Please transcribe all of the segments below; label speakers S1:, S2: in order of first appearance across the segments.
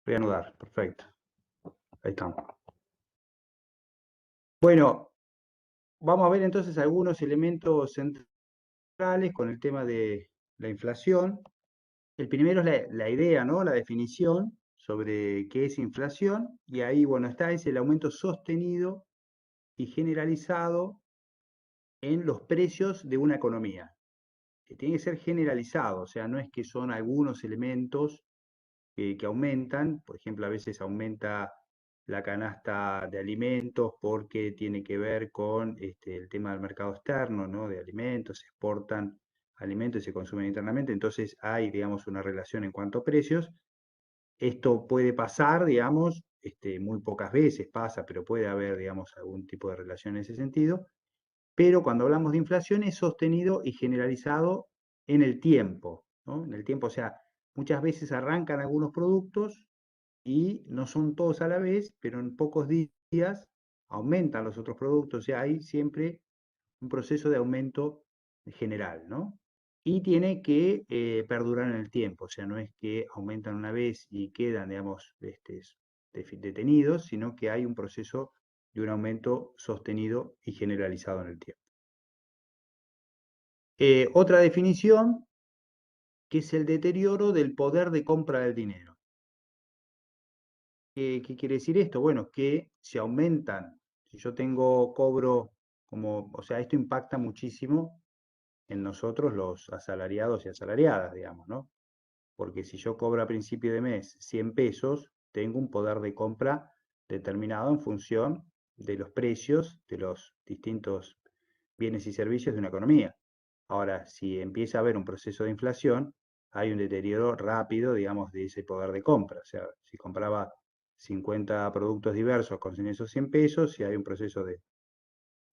S1: Reanudar, perfecto. Ahí estamos. Bueno, vamos a ver entonces algunos elementos centrales con el tema de la inflación. El primero es la idea, ¿no? La definición sobre qué es inflación. Y ahí, bueno, es el aumento sostenido y generalizado en los precios de una economía. Que tiene que ser generalizado, o sea, no es que son algunos elementos que aumentan. Por ejemplo, a veces aumenta la canasta de alimentos porque tiene que ver con el tema del mercado externo, ¿no? De alimentos, se exportan alimentos y se consumen internamente, entonces hay, digamos, una relación en cuanto a precios. Esto puede pasar, digamos, muy pocas veces pasa, pero puede haber, digamos, algún tipo de relación en ese sentido. Pero cuando hablamos de inflación es sostenido y generalizado en el tiempo, ¿no? En el tiempo, o sea, muchas veces arrancan algunos productos y no son todos a la vez, pero en pocos días aumentan los otros productos, o sea, hay siempre un proceso de aumento general, ¿no? Y tiene que perdurar en el tiempo, o sea, no es que aumentan una vez y quedan, digamos, detenidos, sino que hay un proceso de un aumento sostenido y generalizado en el tiempo. Otra definición, que es el deterioro del poder de compra del dinero. ¿Qué quiere decir esto? Bueno, que se aumentan, si yo cobro como, o sea, esto impacta muchísimo en nosotros los asalariados y asalariadas, digamos, ¿no? Porque si yo cobro a principio de mes 100 pesos, tengo un poder de compra determinado en función de los precios de los distintos bienes y servicios de una economía. Ahora, si empieza a haber un proceso de inflación, hay un deterioro rápido, digamos, de ese poder de compra. O sea, si compraba 50 productos diversos con esos 100 pesos, si hay un proceso de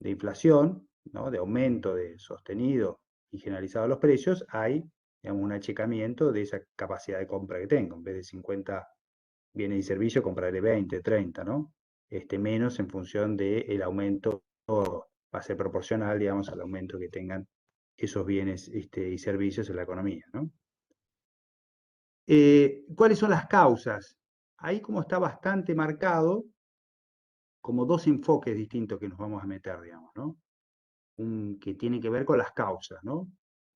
S1: inflación, ¿no? De aumento de sostenido y generalizado de los precios, hay, digamos, un achicamiento de esa capacidad de compra que tengo. En vez de 50 bienes y servicios, compraré 20, 30, ¿no? Menos en función del aumento, va a ser proporcional, digamos, al aumento que tengan esos bienes y servicios en la economía, ¿no? ¿Cuáles son las causas? Ahí como está bastante marcado, como dos enfoques distintos que nos vamos a meter, digamos, ¿no? Que tiene que ver con las causas, ¿no?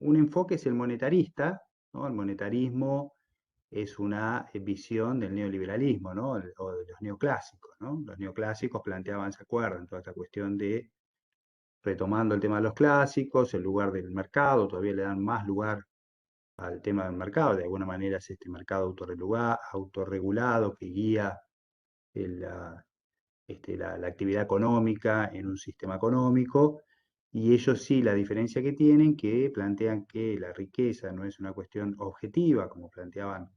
S1: Un enfoque es el monetarista, ¿no? El monetarismo es una visión del neoliberalismo, ¿no? O de los neoclásicos, ¿no? Los neoclásicos planteaban, ¿se acuerdan? Toda esta cuestión de, retomando el tema de los clásicos, el lugar del mercado, todavía le dan más lugar al tema del mercado, de alguna manera es este mercado autorregulado que guía la actividad económica en un sistema económico, y ellos sí, la diferencia que tienen, que plantean que la riqueza no es una cuestión objetiva, como planteaban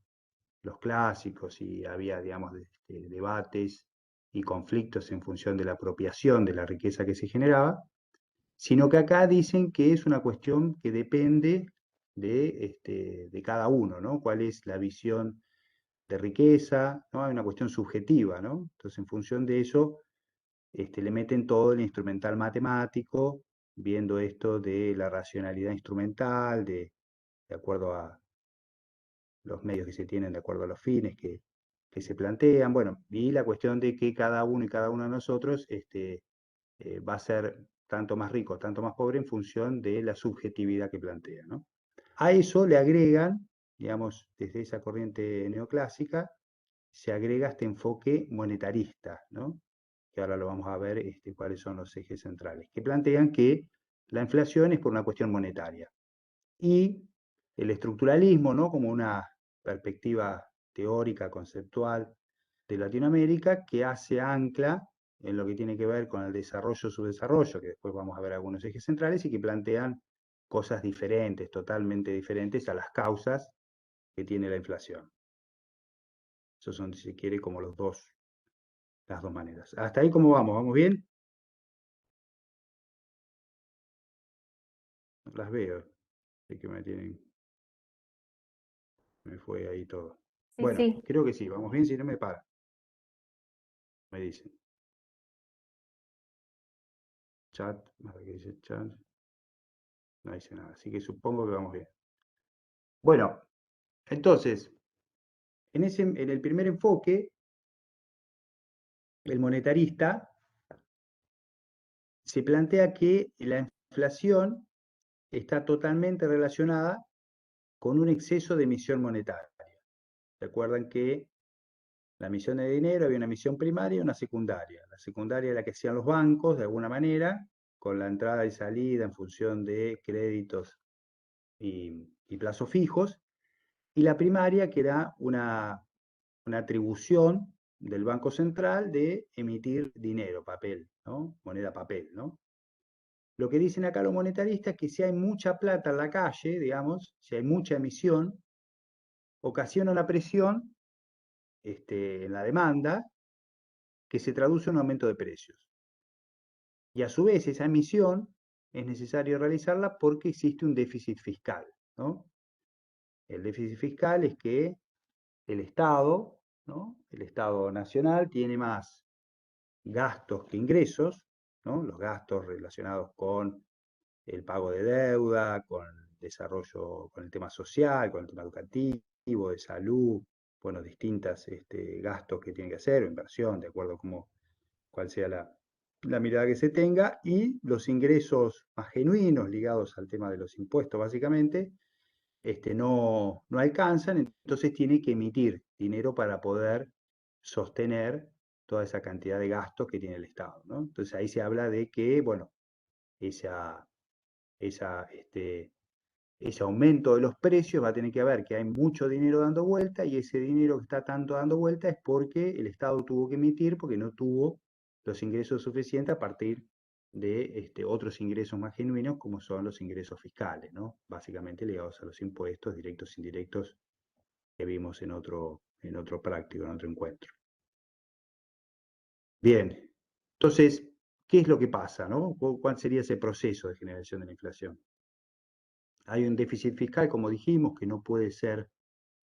S1: los clásicos, y había, digamos, debates y conflictos en función de la apropiación de la riqueza que se generaba, sino que acá dicen que es una cuestión que depende de cada uno, ¿no? ¿Cuál es la visión de riqueza? ¿No? Hay una cuestión subjetiva, ¿no? Entonces, en función de eso, le meten todo el instrumental matemático, viendo esto de la racionalidad instrumental, de acuerdo a los medios que se tienen, de acuerdo a los fines que se plantean, bueno, y la cuestión de que cada uno y cada uno de nosotros va a ser tanto más rico, tanto más pobre en función de la subjetividad que plantea, ¿no? A eso le agregan, digamos, desde esa corriente neoclásica, se agrega este enfoque monetarista, ¿no? Que ahora lo vamos a ver cuáles son los ejes centrales, que plantean que la inflación es por una cuestión monetaria. Y el estructuralismo, ¿no? Como una perspectiva teórica, conceptual de Latinoamérica, que hace ancla en lo que tiene que ver con el desarrollo, subdesarrollo, que después vamos a ver algunos ejes centrales, y que plantean cosas diferentes, totalmente diferentes a las causas que tiene la inflación. Esos son, si se quiere, como las dos maneras. ¿Hasta ahí cómo vamos? ¿Vamos bien? Las veo. Sé que me fue ahí todo.
S2: Sí,
S1: Bueno,
S2: sí.
S1: creo que sí, vamos bien, si no me para, me dicen. Chat, a ver qué dice chat, no dice nada, así que supongo que vamos bien. Bueno, entonces, En el primer enfoque, el monetarista se plantea que la inflación está totalmente relacionada con un exceso de emisión monetaria. Recuerdan que la emisión de dinero había una emisión primaria y una secundaria. La secundaria es la que hacían los bancos, de alguna manera, con la entrada y salida en función de créditos y plazos fijos. Y la primaria, que era una atribución del Banco Central de emitir dinero, papel, ¿no? Moneda papel, ¿no? Lo que dicen acá los monetaristas es que si hay mucha plata en la calle, digamos, si hay mucha emisión, ocasiona una presión en la demanda que se traduce en un aumento de precios. Y a su vez esa emisión es necesario realizarla porque existe un déficit fiscal, ¿no? El déficit fiscal es que el Estado, ¿no? El Estado nacional tiene más gastos que ingresos, ¿no? Los gastos relacionados con el pago de deuda, con el desarrollo, con el tema social, con el tema educativo, de salud, bueno, distintas gastos que tiene que hacer, o inversión, de acuerdo a cuál sea la mirada que se tenga, y los ingresos más genuinos ligados al tema de los impuestos, básicamente, no alcanzan, entonces tiene que emitir dinero para poder sostener toda esa cantidad de gastos que tiene el Estado, ¿no? Entonces ahí se habla de que, bueno, esa, esa, ese aumento de los precios va a tener que ver que hay mucho dinero dando vuelta y ese dinero que está tanto dando vuelta es porque el Estado tuvo que emitir porque no tuvo los ingresos suficientes a partir de otros ingresos más genuinos como son los ingresos fiscales, ¿no? Básicamente ligados a los impuestos directos e indirectos que vimos en otro práctico, en otro encuentro. Bien, entonces, ¿qué es lo que pasa, no? ¿Cuál sería ese proceso de generación de la inflación? Hay un déficit fiscal, como dijimos, que no puede ser,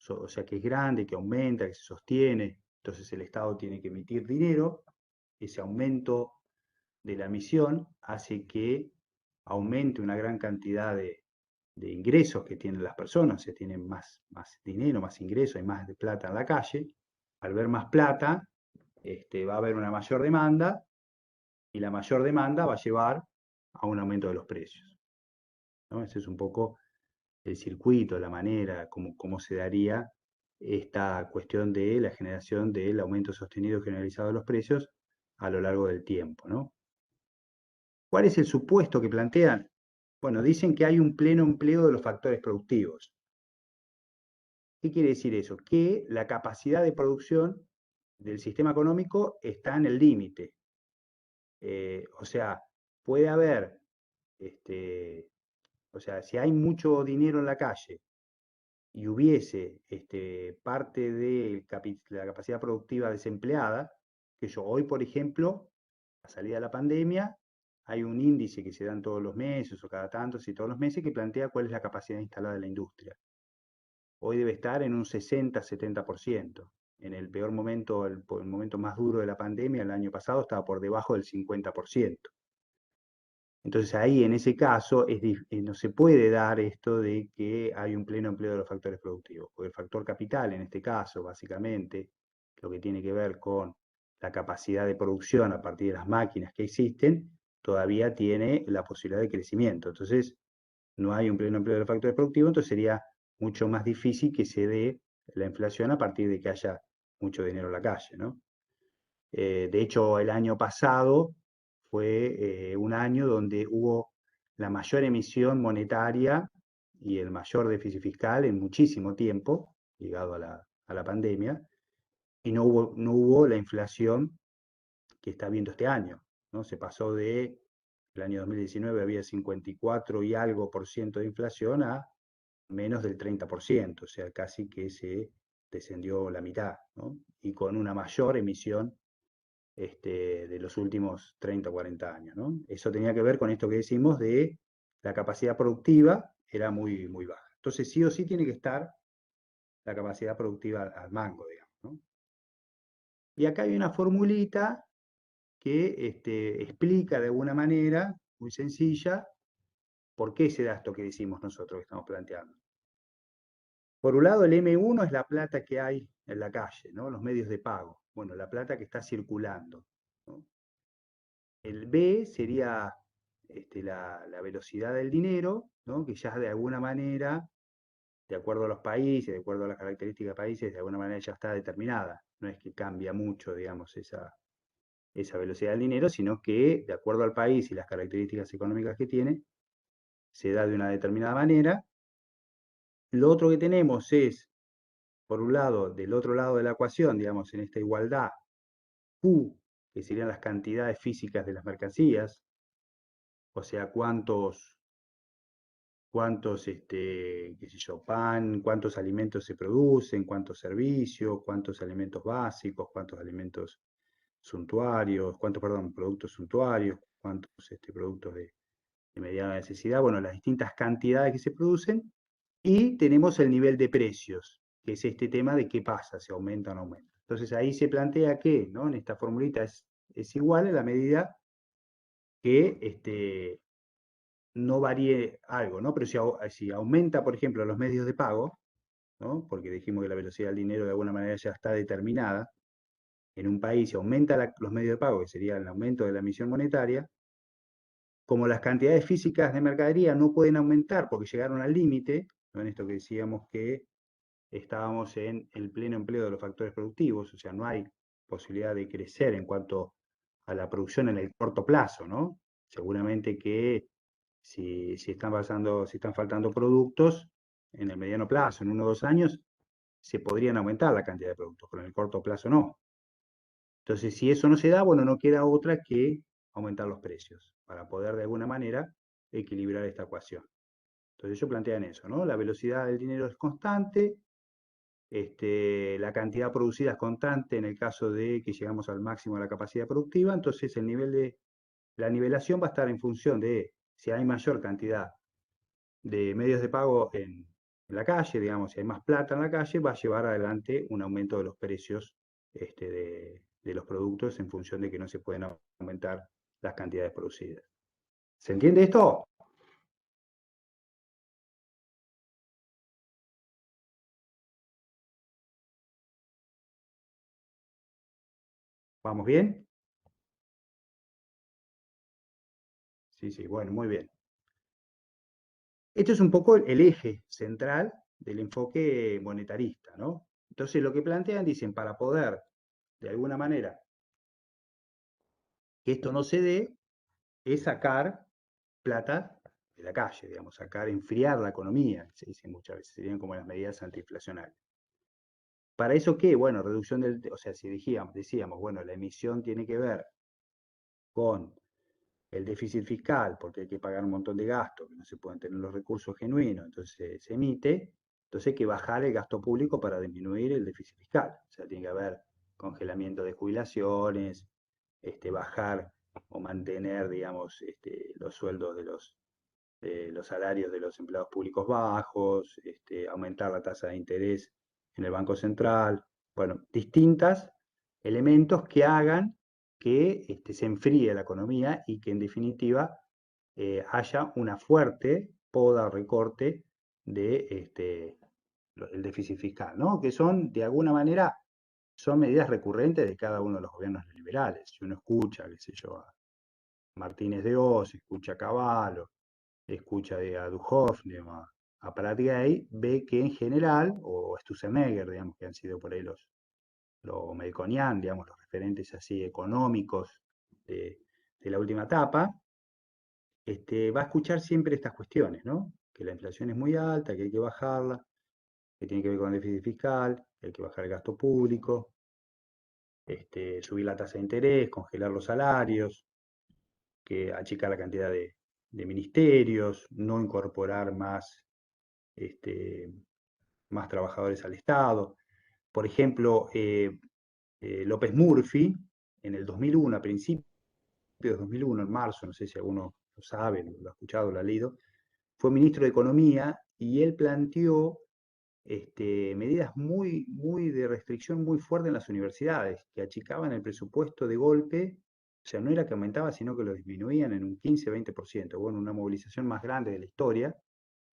S1: o sea, que es grande, que aumenta, que se sostiene, entonces el Estado tiene que emitir dinero, ese aumento de la emisión hace que aumente una gran cantidad de ingresos que tienen las personas, o sea, tienen más dinero, más ingresos, hay más de plata en la calle, al ver más plata, va a haber una mayor demanda, y la mayor demanda va a llevar a un aumento de los precios, ¿no? Ese es un poco el circuito, la manera, cómo se daría esta cuestión de la generación del aumento sostenido generalizado de los precios a lo largo del tiempo, ¿no? ¿Cuál es el supuesto que plantean? Bueno, dicen que hay un pleno empleo de los factores productivos. ¿Qué quiere decir eso? Que la capacidad de producción del sistema económico está en el límite. O sea, puede haber, o sea, si hay mucho dinero en la calle y hubiese parte de la capacidad productiva desempleada, que yo hoy, por ejemplo, a salida de la pandemia, hay un índice que se dan todos los meses o cada tantos y todos los meses que plantea cuál es la capacidad instalada de la industria. Hoy debe estar en un 60-70%. En el peor momento, el momento más duro de la pandemia, el año pasado, estaba por debajo del 50%. Entonces ahí, en ese caso, no se puede dar esto de que hay un pleno empleo de los factores productivos, porque el factor capital, en este caso, básicamente, lo que tiene que ver con la capacidad de producción a partir de las máquinas que existen, todavía tiene la posibilidad de crecimiento. Entonces, no hay un pleno empleo de los factores productivos, entonces sería mucho más difícil que se dé la inflación a partir de que haya mucho dinero en la calle, ¿no? De hecho, el año pasado fue un año donde hubo la mayor emisión monetaria y el mayor déficit fiscal en muchísimo tiempo, ligado a la pandemia, y no hubo la inflación que está viendo este año, ¿no? Se pasó el año 2019 había 54 y algo por ciento de inflación a menos del 30%, o sea, casi que se descendió la mitad, ¿no? Y con una mayor emisión de los últimos 30 o 40 años, ¿no? Eso tenía que ver con esto que decimos de la capacidad productiva era muy, muy baja. Entonces sí o sí tiene que estar la capacidad productiva al mango, digamos, ¿no? Y acá hay una formulita que explica de alguna manera, muy sencilla, por qué se da esto que decimos nosotros, que estamos planteando. Por un lado, el M1 es la plata que hay en la calle, ¿no? Los medios de pago. Bueno, la plata que está circulando, ¿no? El B sería la velocidad del dinero, ¿no? Que ya de alguna manera, de acuerdo a los países, de acuerdo a las características de países, de alguna manera ya está determinada. No es que cambia mucho, digamos, esa velocidad del dinero, sino que de acuerdo al país y las características económicas que tiene, se da de una determinada manera. Lo otro que tenemos es, por un lado, del otro lado de la ecuación, digamos, en esta igualdad, Q, que serían las cantidades físicas de las mercancías, o sea, qué sé yo, pan, cuántos alimentos se producen, cuántos servicios, cuántos alimentos básicos, cuántos alimentos suntuarios, cuántos, perdón, productos suntuarios, cuántos productos de mediana necesidad, bueno, las distintas cantidades que se producen, y tenemos el nivel de precios, que es este tema de qué pasa, si aumenta o no aumenta. Entonces ahí se plantea que, ¿no? En esta formulita es igual en la medida que no varíe algo, ¿no? Pero si aumenta, por ejemplo, los medios de pago, ¿no? Porque dijimos que la velocidad del dinero de alguna manera ya está determinada, en un país si aumenta los medios de pago, que sería el aumento de la emisión monetaria, como las cantidades físicas de mercadería no pueden aumentar porque llegaron al límite, ¿no? En esto que decíamos que estábamos en el pleno empleo de los factores productivos, o sea, no hay posibilidad de crecer en cuanto a la producción en el corto plazo, ¿no? Seguramente que si están faltando productos en el mediano plazo, en 1 o 2 años, se podrían aumentar la cantidad de productos, pero en el corto plazo no. Entonces, si eso no se da, bueno, no queda otra que aumentar los precios para poder de alguna manera equilibrar esta ecuación. Entonces ellos plantean eso, ¿no? La velocidad del dinero es constante, la cantidad producida es constante en el caso de que llegamos al máximo de la capacidad productiva, entonces el nivel de la nivelación va a estar en función de si hay mayor cantidad de medios de pago en la calle, digamos, si hay más plata en la calle, va a llevar adelante un aumento de los precios de los productos en función de que no se pueden aumentar las cantidades producidas. ¿Se entiende esto? ¿Vamos bien? Sí, sí, bueno, muy bien. Este es un poco el eje central del enfoque monetarista, ¿no? Entonces lo que plantean, dicen, para poder, de alguna manera, que esto no se dé, es sacar plata de la calle, digamos, sacar, enfriar la economía, se dice muchas veces, serían como las medidas antiinflacionarias. ¿Para eso qué? Bueno, reducción o sea, si decíamos, bueno, la emisión tiene que ver con el déficit fiscal, porque hay que pagar un montón de gastos, que no se pueden tener los recursos genuinos, entonces se emite, entonces hay que bajar el gasto público para disminuir el déficit fiscal. O sea, tiene que haber congelamiento de jubilaciones, bajar o mantener, digamos, los sueldos de los salarios de los empleados públicos bajos, aumentar la tasa de interés en el Banco Central, bueno, distintos elementos que hagan que se enfríe la economía y que en definitiva haya una fuerte poda o recorte de el déficit fiscal, ¿no? Que son, de alguna manera, son medidas recurrentes de cada uno de los gobiernos liberales. Si uno escucha, qué sé yo, a Martínez de Oz, escucha a Cavallo, escucha a Duhovne, a Prat-Gay, ve que en general, o Stussenegger, digamos, que han sido por ahí los Melconian, digamos, los referentes así económicos de la última etapa, va a escuchar siempre estas cuestiones, ¿no? Que la inflación es muy alta, que hay que bajarla, que tiene que ver con el déficit fiscal, que hay que bajar el gasto público, subir la tasa de interés, congelar los salarios, que achicar la cantidad de ministerios, no incorporar este, más trabajadores al Estado. Por ejemplo, López Murphy, en el 2001, a principios de 2001, en marzo, no sé si alguno lo sabe, lo ha escuchado, lo ha leído, fue ministro de Economía y él planteó medidas muy de restricción muy fuerte en las universidades, que achicaban el presupuesto de golpe, o sea, no era que aumentaba, sino que lo disminuían en un 15-20%, bueno, una movilización más grande de la historia,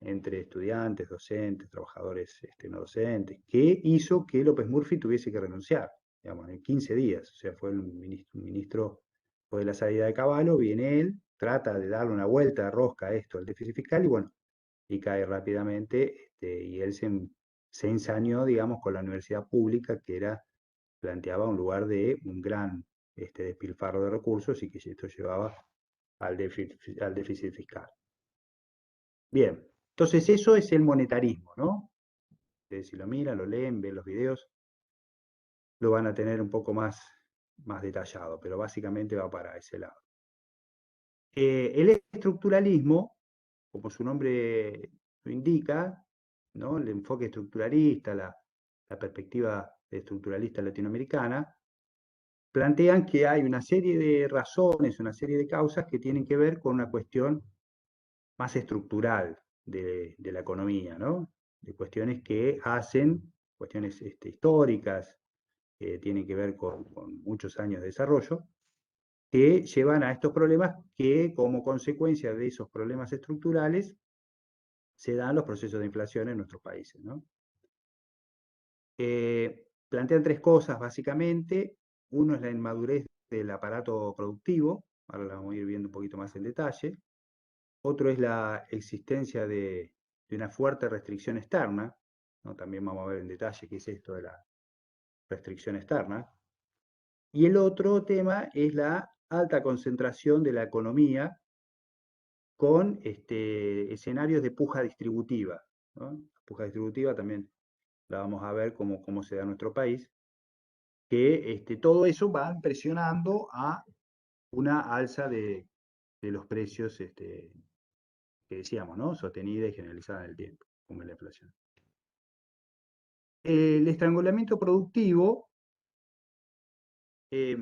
S1: entre estudiantes, docentes, trabajadores no docentes, que hizo que López Murphy tuviese que renunciar, digamos, en 15 días. O sea, fue un ministro, fue de la salida de Caballo, viene él, trata de darle una vuelta de rosca a esto, al déficit fiscal, y bueno, y cae rápidamente, y él se ensañó, digamos, con la universidad pública, que planteaba un lugar de un gran despilfarro de recursos y que esto llevaba al déficit fiscal. Bien, entonces eso es el monetarismo, ¿no? Ustedes si lo miran, lo leen, ven los videos, lo van a tener un poco más detallado, pero básicamente va para ese lado. El estructuralismo, como su nombre lo indica, ¿no? El enfoque estructuralista, la perspectiva estructuralista latinoamericana, plantean que hay una serie de razones, una serie de causas que tienen que ver con una cuestión más estructural de la economía, ¿no? De cuestiones que hacen, cuestiones históricas, que tienen que ver con muchos años de desarrollo, que llevan a estos problemas que como consecuencia de esos problemas estructurales se dan los procesos de inflación en nuestros países, ¿no? Plantean tres cosas básicamente. Uno es la inmadurez del aparato productivo, ahora la vamos a ir viendo un poquito más en detalle. Otro es la existencia de una fuerte restricción externa, ¿no? También vamos a ver en detalle qué es esto de la restricción externa. Y el otro tema es la alta concentración de la economía con escenarios de puja distributiva, ¿no? La puja distributiva también la vamos a ver cómo se da en nuestro país, que todo eso va presionando a una alza de los precios que decíamos, ¿no? Sostenida y generalizada en el tiempo, como es la inflación. El estrangulamiento productivo eh,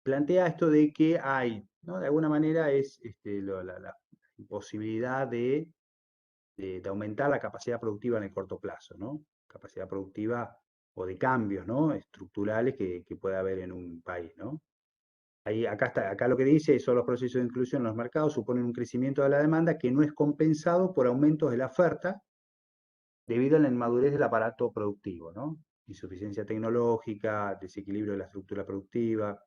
S1: plantea esto de que hay, ¿no? De alguna manera es la posibilidad de aumentar la capacidad productiva en el corto plazo, ¿no? Capacidad productiva o de cambios, ¿no? Estructurales que puede haber en un país, ¿no? Acá lo que dice son los procesos de inclusión en los mercados suponen un crecimiento de la demanda que no es compensado por aumentos de la oferta debido a la inmadurez del aparato productivo, ¿no? Insuficiencia tecnológica, desequilibrio de la estructura productiva.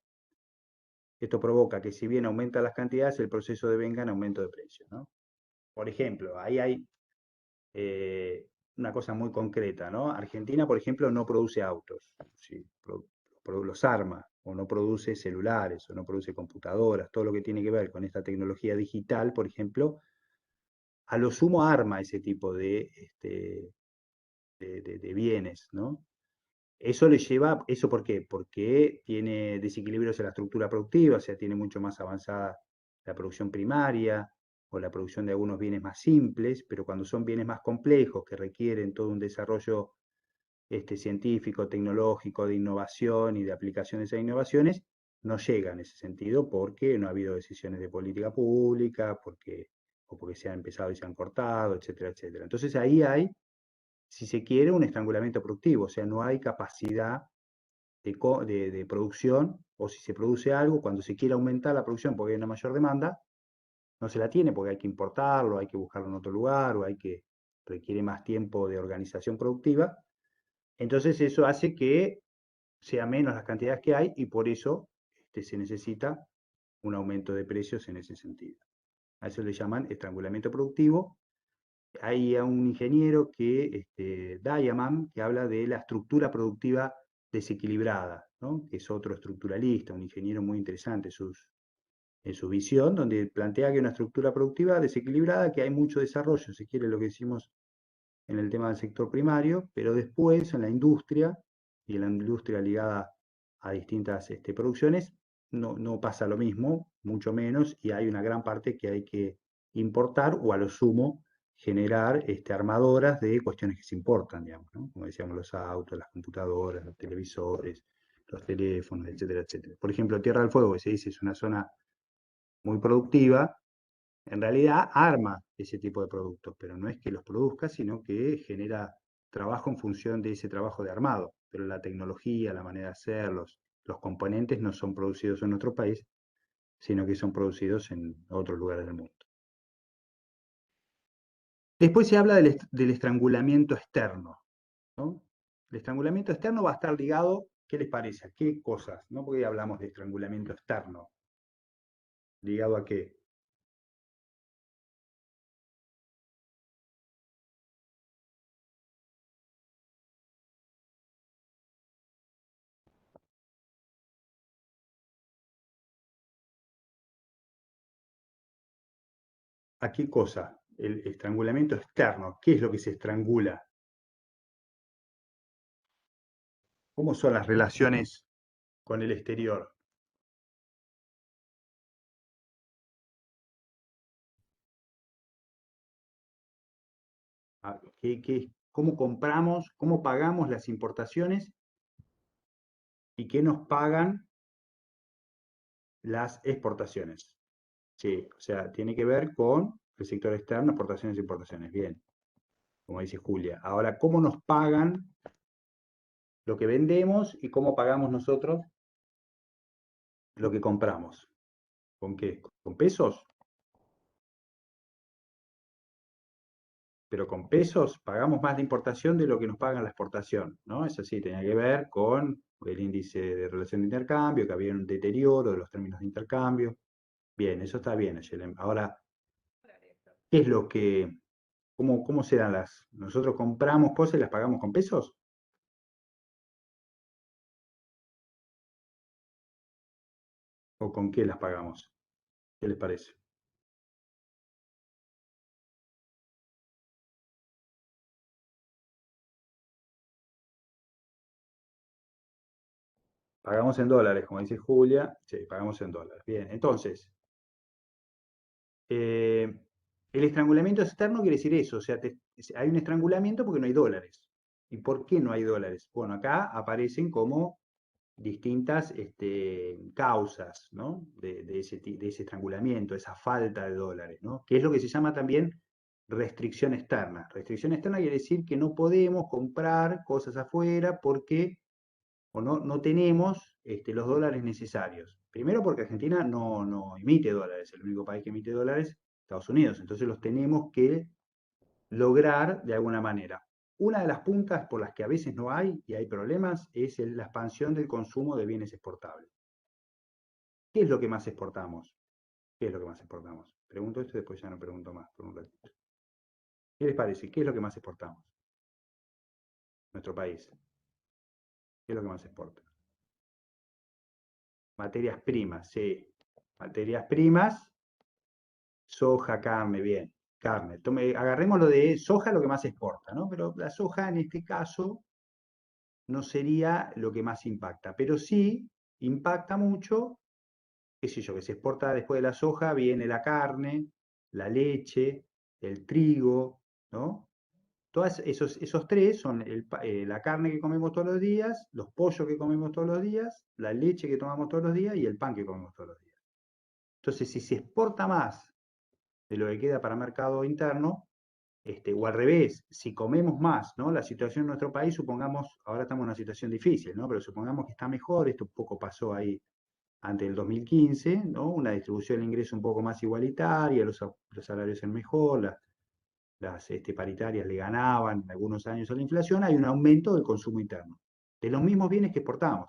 S1: Esto provoca que si bien aumentan las cantidades, el proceso devenga en aumento de precios, ¿no? Por ejemplo, ahí hay una cosa muy concreta, ¿no? Argentina, por ejemplo, no produce autos, ¿sí? Los arma, o no produce celulares, o no produce computadoras, todo lo que tiene que ver con esta tecnología digital, por ejemplo, a lo sumo arma ese tipo de bienes, ¿no? Eso le lleva, ¿eso por qué? Porque tiene desequilibrios en la estructura productiva, o sea, tiene mucho más avanzada la producción primaria o la producción de algunos bienes más simples, pero cuando son bienes más complejos que requieren todo un desarrollo científico, tecnológico, de innovación y de aplicación de esas innovaciones, no llega en ese sentido porque no ha habido decisiones de política pública, o porque se han empezado y se han cortado, etcétera, etcétera. Entonces ahí hay, si se quiere, un estrangulamiento productivo, o sea, no hay capacidad de producción, o si se produce algo, cuando se quiere aumentar la producción porque hay una mayor demanda, no se la tiene porque hay que importarlo, hay que buscarlo en otro lugar, o requiere más tiempo de organización productiva. Entonces eso hace que sea menos las cantidades que hay y por eso se necesita un aumento de precios en ese sentido. A eso le llaman estrangulamiento productivo. Hay un ingeniero Diamond, que habla de la estructura productiva desequilibrada, ¿no? Que es otro estructuralista, un ingeniero muy interesante en su visión, donde plantea que una estructura productiva desequilibrada, que hay mucho desarrollo, si quiere lo que decimos en el tema del sector primario, pero después en la industria, y en la industria ligada a distintas producciones, no pasa lo mismo, mucho menos, y hay una gran parte que hay que importar o a lo sumo generar armadoras de cuestiones que se importan, digamos, ¿no? Como decíamos, los autos, las computadoras, los televisores, los teléfonos, etcétera, etcétera. Por ejemplo, Tierra del Fuego, que se dice es una zona muy productiva, en realidad arma ese tipo de productos, pero no es que los produzca, sino que genera trabajo en función de ese trabajo de armado. Pero la tecnología, la manera de hacerlos, los componentes no son producidos en nuestro país, sino que son producidos en otros lugares del mundo. Después se habla del estrangulamiento externo, ¿no? El estrangulamiento externo va a estar ligado, ¿qué les parece? ¿A qué cosas? ¿No? Porque hablamos de estrangulamiento externo. ¿Ligado a qué? ¿A qué cosa? El estrangulamiento externo. ¿Qué es lo que se estrangula? ¿Cómo son las relaciones con el exterior? ¿Cómo compramos, cómo pagamos las importaciones y qué nos pagan las exportaciones? Sí, o sea, tiene que ver con el sector externo, exportaciones e importaciones. Bien, como dice Julia. Ahora, ¿cómo nos pagan lo que vendemos y cómo pagamos nosotros lo que compramos? ¿Con qué? ¿Con pesos? Pero con pesos pagamos más de importación de lo que nos pagan la exportación, ¿no? Eso sí, tenía que ver con el índice de relación de intercambio, que había un deterioro de los términos de intercambio. Bien, eso está bien, Ayelen. Ahora, ¿qué es lo que, cómo se dan las, nosotros compramos cosas y las pagamos con pesos? ¿O con qué las pagamos? ¿Qué les parece? Pagamos en dólares, como dice Julia. Sí, pagamos en dólares. Bien, entonces, eh, el estrangulamiento externo quiere decir eso, o sea, hay un estrangulamiento porque no hay dólares. ¿Y por qué no hay dólares? Bueno, acá aparecen como distintas causas, ¿no? De ese estrangulamiento, esa falta de dólares, ¿no? Que es lo que se llama también restricción externa. Restricción externa quiere decir que no podemos comprar cosas afuera porque o no tenemos los dólares necesarios. Primero porque Argentina no emite dólares, el único país que emite dólares es Estados Unidos, entonces los tenemos que lograr de alguna manera. Una de las puntas por las que a veces no hay y hay problemas es la expansión del consumo de bienes exportables. ¿Qué es lo que más exportamos? ¿Qué es lo que más exportamos? Pregunto esto y después ya no pregunto más por un ratito. ¿Qué les parece? ¿Qué es lo que más exportamos? Nuestro país. ¿Qué es lo que más exporta? Materias primas, sí. Materias primas, soja, carne, bien. Carne. Agarremos lo de soja, lo que más exporta, ¿no? Pero la soja en este caso no sería lo que más impacta, pero sí impacta mucho, qué sé yo, que se exporta después de la soja, viene la carne, la leche, el trigo, ¿no? Todos esos tres son la carne que comemos todos los días, los pollos que comemos todos los días, la leche que tomamos todos los días y el pan que comemos todos los días. Entonces, si se exporta más de lo que queda para mercado interno, o al revés, si comemos más, ¿no? La situación en nuestro país, supongamos, ahora estamos en una situación difícil, ¿no? Pero supongamos que está mejor, esto un poco pasó ahí ante el 2015, ¿no? Una distribución del ingreso un poco más igualitaria, los salarios eran mejor, las paritarias le ganaban en algunos años a la inflación, hay un aumento del consumo interno, de los mismos bienes que exportamos.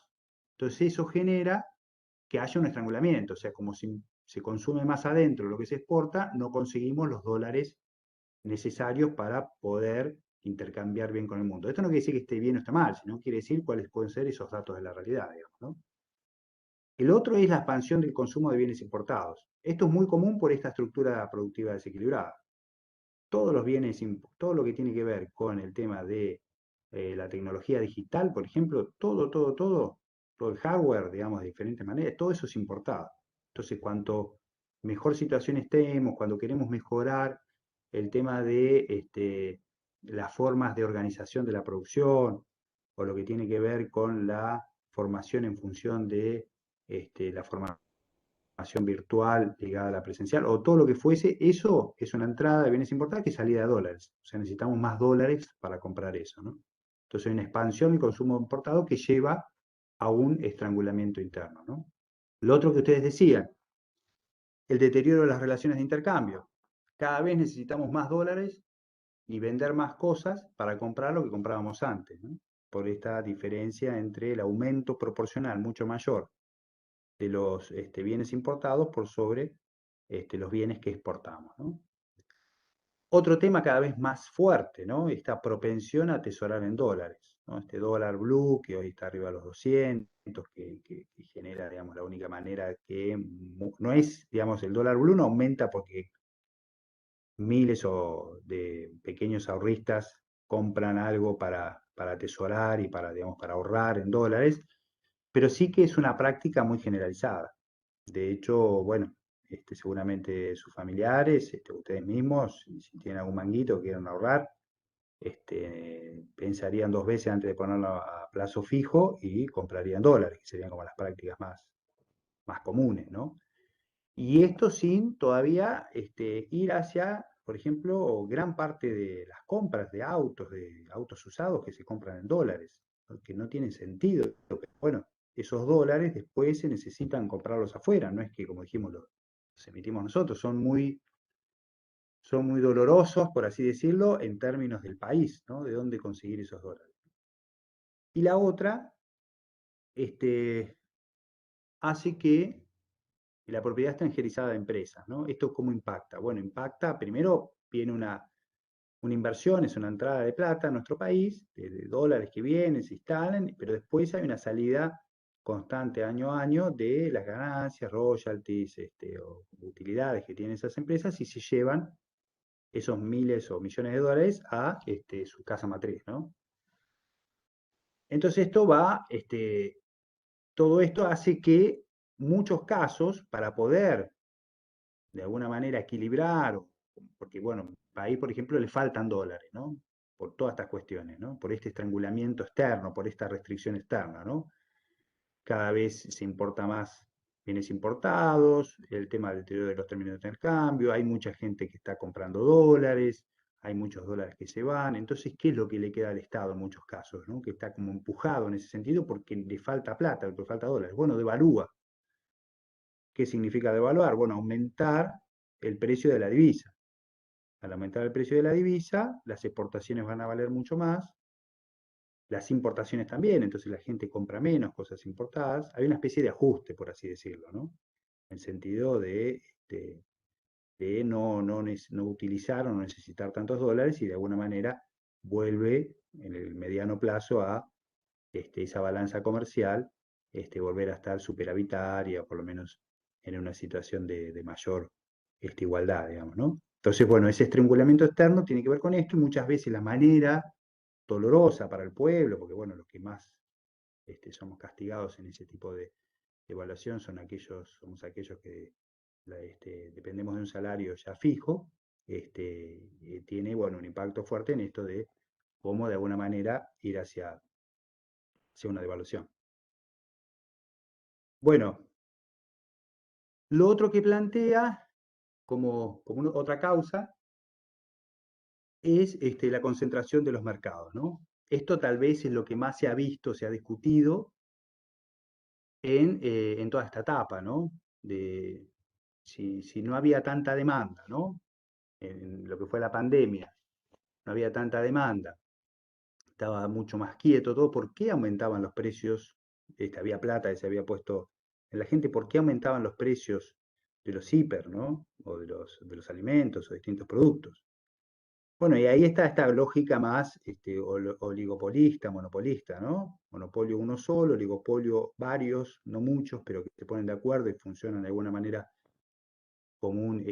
S1: Entonces eso genera que haya un estrangulamiento, o sea, como si se consume más adentro lo que se exporta, no conseguimos los dólares necesarios para poder intercambiar bien con el mundo. Esto no quiere decir que esté bien o esté mal, sino quiere decir cuáles pueden ser esos datos de la realidad, digamos, ¿no? El otro es la expansión del consumo de bienes importados. Esto es muy común por esta estructura productiva desequilibrada. Todos los bienes, todo lo que tiene que ver con el tema de la tecnología digital, por ejemplo, todo el hardware, digamos, de diferentes maneras, todo eso es importado. Entonces, cuanto mejor situación estemos, cuando queremos mejorar el tema de las formas de organización de la producción, o lo que tiene que ver con la formación en función de la formación virtual ligada a la presencial o todo lo que fuese, eso es una entrada de bienes importados que salida de dólares. O sea, necesitamos más dólares para comprar eso, ¿no? Entonces hay una expansión del consumo importado que lleva a un estrangulamiento interno, ¿no? Lo otro que ustedes decían, el deterioro de las relaciones de intercambio. Cada vez necesitamos más dólares y vender más cosas para comprar lo que comprábamos antes, ¿no? Por esta diferencia entre el aumento proporcional mucho mayor de los bienes importados por sobre los bienes que exportamos, ¿no? Otro tema cada vez más fuerte, ¿no? Esta propensión a atesorar en dólares, ¿no? Este dólar blue que hoy está arriba de los 200, que genera, digamos, la única manera que no es, digamos, el dólar blue no aumenta porque miles de pequeños ahorristas compran algo para atesorar y para, digamos, para ahorrar en dólares, pero sí que es una práctica muy generalizada. De hecho, bueno, seguramente sus familiares, ustedes mismos, si tienen algún manguito que quieran ahorrar, pensarían dos veces antes de ponerlo a plazo fijo y comprarían dólares, que serían como las prácticas más comunes, ¿no? Y esto sin todavía ir hacia, por ejemplo, gran parte de las compras de autos usados que se compran en dólares, que no tienen sentido. Pero bueno, esos dólares después se necesitan comprarlos afuera, no es que, como dijimos, los emitimos nosotros, son muy dolorosos, por así decirlo, en términos del país, ¿no? De dónde conseguir esos dólares. Y la otra, hace que la propiedad extranjerizada de empresas, ¿no? ¿Esto cómo impacta? Bueno, impacta, primero viene una inversión, es una entrada de plata a nuestro país, de dólares que vienen, se instalan, pero después hay una salida constante año a año de las ganancias, royalties, o utilidades que tienen esas empresas y se llevan esos miles o millones de dólares a su casa matriz, ¿no? Entonces todo esto hace que muchos casos, para poder de alguna manera equilibrar, porque bueno, ahí por ejemplo le faltan dólares, ¿no? Por todas estas cuestiones, ¿no? Por este estrangulamiento externo, por esta restricción externa, ¿no? Cada vez se importa más bienes importados, el tema del deterioro de los términos de intercambio, hay mucha gente que está comprando dólares, hay muchos dólares que se van, entonces, ¿qué es lo que le queda al Estado en muchos casos, ¿no? Que está como empujado en ese sentido porque le falta plata, le falta dólares. Bueno, devalúa. ¿Qué significa devaluar? Bueno, aumentar el precio de la divisa. Al aumentar el precio de la divisa, las exportaciones van a valer mucho más, las importaciones también, entonces la gente compra menos cosas importadas. Hay una especie de ajuste, por así decirlo, ¿no? En el sentido de no utilizar o no necesitar tantos dólares y de alguna manera vuelve en el mediano plazo a esa balanza comercial, volver a estar superavitaria, o por lo menos en una situación de mayor igualdad, digamos, ¿no? Entonces, bueno, ese estrangulamiento externo tiene que ver con esto y muchas veces la manera dolorosa para el pueblo, porque bueno, los que más somos castigados en ese tipo de evaluación somos aquellos que dependemos de un salario ya fijo, tiene bueno, un impacto fuerte en esto de cómo de alguna manera ir hacia una devaluación. Bueno, lo otro que plantea como otra causa es la concentración de los mercados, ¿no? Esto tal vez es lo que más se ha visto, se ha discutido en toda esta etapa, ¿no? De si no había tanta demanda, ¿no? En lo que fue la pandemia, no había tanta demanda, estaba mucho más quieto todo, ¿por qué aumentaban los precios? Había plata que se había puesto en la gente, ¿por qué aumentaban los precios de los hiper, ¿no? O de los alimentos o distintos productos? Bueno, y ahí está esta lógica más oligopolista, monopolista, ¿no? Monopolio uno solo, oligopolio varios, no muchos, pero que se ponen de acuerdo y funcionan de alguna manera como un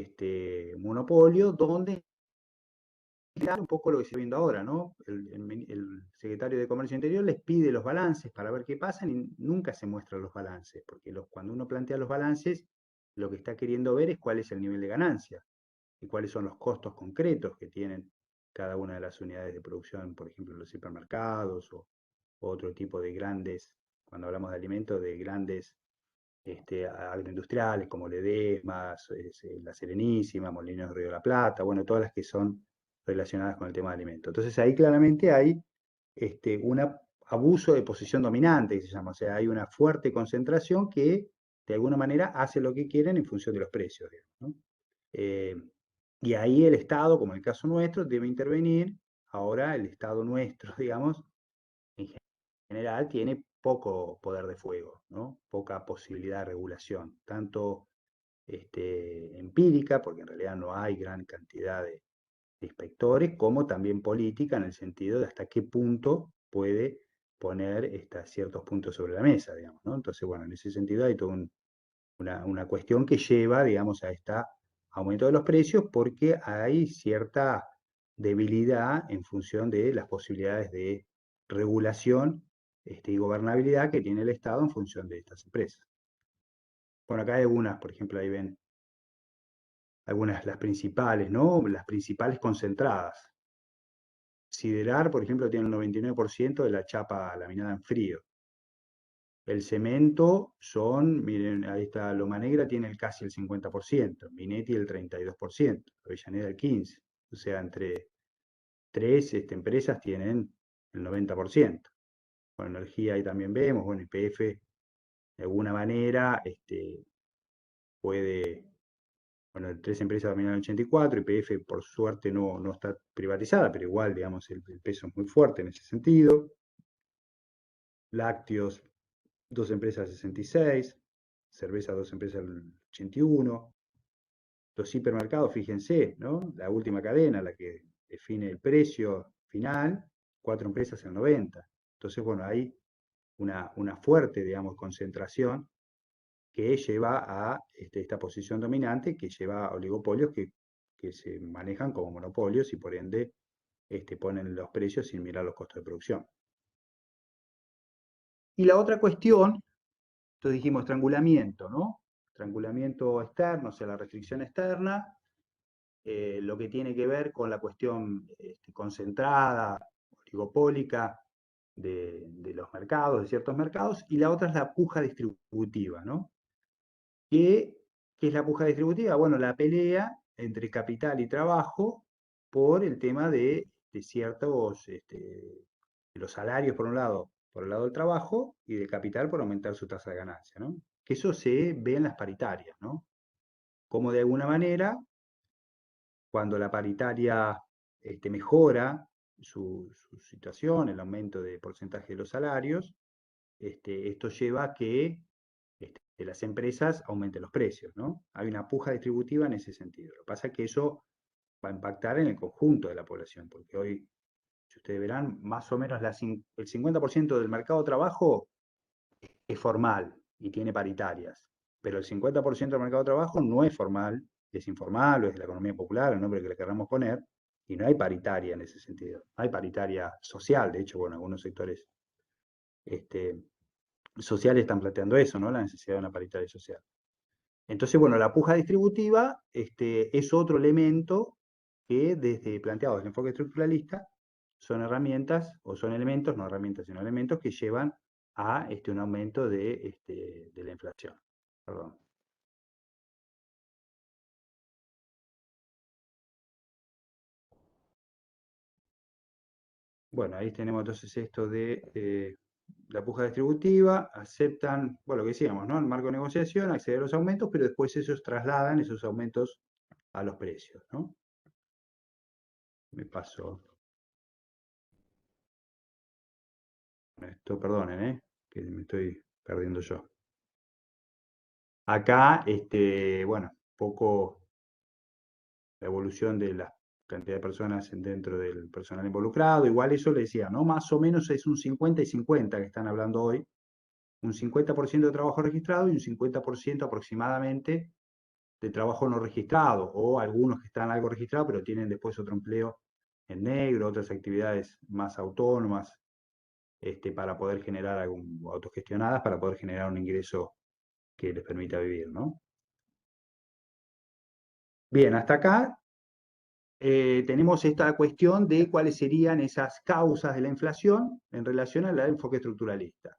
S1: monopolio, donde un poco lo que se está viendo ahora, ¿no? El secretario de Comercio Interior les pide los balances para ver qué pasa y nunca se muestran los balances, porque cuando uno plantea los balances, lo que está queriendo ver es cuál es el nivel de ganancia y cuáles son los costos concretos que tienen cada una de las unidades de producción, por ejemplo, los hipermercados o otro tipo de grandes, cuando hablamos de alimentos, de grandes agroindustriales como Ledesma, La Serenísima, Molinos de Río de la Plata, bueno, todas las que son relacionadas con el tema de alimentos. Entonces ahí claramente hay un abuso de posición dominante, que se llama, o sea, hay una fuerte concentración que de alguna manera hace lo que quieren en función de los precios, digamos, ¿no? Y ahí el Estado, como en el caso nuestro, debe intervenir. Ahora el Estado nuestro, digamos, en general tiene poco poder de fuego, ¿no? Poca posibilidad de regulación, tanto empírica, porque en realidad no hay gran cantidad de inspectores, como también política, en el sentido de hasta qué punto puede poner ciertos puntos sobre la mesa, digamos, ¿no? Entonces, bueno, en ese sentido hay toda una cuestión que lleva, digamos, a este aumento de los precios, porque hay cierta debilidad en función de las posibilidades de regulación y gobernabilidad que tiene el Estado en función de estas empresas. Bueno, acá hay algunas, por ejemplo, ahí ven algunas, las principales, ¿no? Las principales concentradas. Siderar, por ejemplo, tiene el 99% de la chapa laminada en frío. El cemento son, miren, ahí está, Loma Negra tiene casi el 50%, Minetti el 32%, Avellaneda el 15%. O sea, entre tres empresas tienen el 90%. Bueno, energía ahí también vemos, bueno, YPF de alguna manera puede, bueno, tres empresas dominan el 84%, YPF por suerte no está privatizada, pero igual, digamos, el peso es muy fuerte en ese sentido. Lácteos, dos empresas 66%, cerveza, dos empresas el 81%. Los hipermercados, fíjense, ¿no? La última cadena, la que define el precio final, cuatro empresas el 90%. Entonces, bueno, hay una fuerte, digamos, concentración que lleva a esta posición dominante, que lleva a oligopolios que se manejan como monopolios y por ende ponen los precios sin mirar los costos de producción. Y la otra cuestión, entonces dijimos estrangulamiento, ¿no? Estrangulamiento externo, o sea, la restricción externa, lo que tiene que ver con la cuestión concentrada, oligopólica de los mercados, de ciertos mercados, y la otra es la puja distributiva, ¿no? ¿Qué es la puja distributiva? Bueno, la pelea entre capital y trabajo por el tema de ciertos, de los salarios por un lado del trabajo, y del capital por aumentar su tasa de ganancia, ¿no? Que eso se ve en las paritarias, ¿no? Como de alguna manera, cuando la paritaria mejora su situación, el aumento de porcentaje de los salarios, esto lleva a que las empresas aumenten los precios, ¿no? Hay una puja distributiva en ese sentido. Lo que pasa es que eso va a impactar en el conjunto de la población, porque hoy, si ustedes verán, más o menos el 50% del mercado de trabajo es formal y tiene paritarias, pero el 50% del mercado de trabajo no es formal, es informal o es de la economía popular, el nombre que le queramos poner, y no hay paritaria en ese sentido. No hay paritaria social, de hecho, bueno, algunos sectores sociales están planteando eso, ¿no? La necesidad de una paritaria social. Entonces, bueno, la puja distributiva es otro elemento que planteado desde el enfoque estructuralista son herramientas, o son elementos, no herramientas, sino elementos que llevan a un aumento de la inflación. Perdón. Bueno, ahí tenemos entonces esto de la puja distributiva, aceptan, bueno, lo que decíamos, ¿no? El marco de negociación, acceder a los aumentos, pero después ellos trasladan esos aumentos a los precios, ¿no? Me paso esto, perdonen, que me estoy perdiendo yo. Acá, bueno, poco la evolución de la cantidad de personas dentro del personal involucrado, igual eso le decía, ¿no? Más o menos es un 50 y 50 que están hablando hoy, un 50% de trabajo registrado y un 50% aproximadamente de trabajo no registrado, o algunos que están algo registrados, pero tienen después otro empleo en negro, otras actividades más autónomas, para poder generar autogestionadas, para poder generar un ingreso que les permita vivir, ¿no? Bien, hasta acá tenemos esta cuestión de cuáles serían esas causas de la inflación en relación al enfoque estructuralista.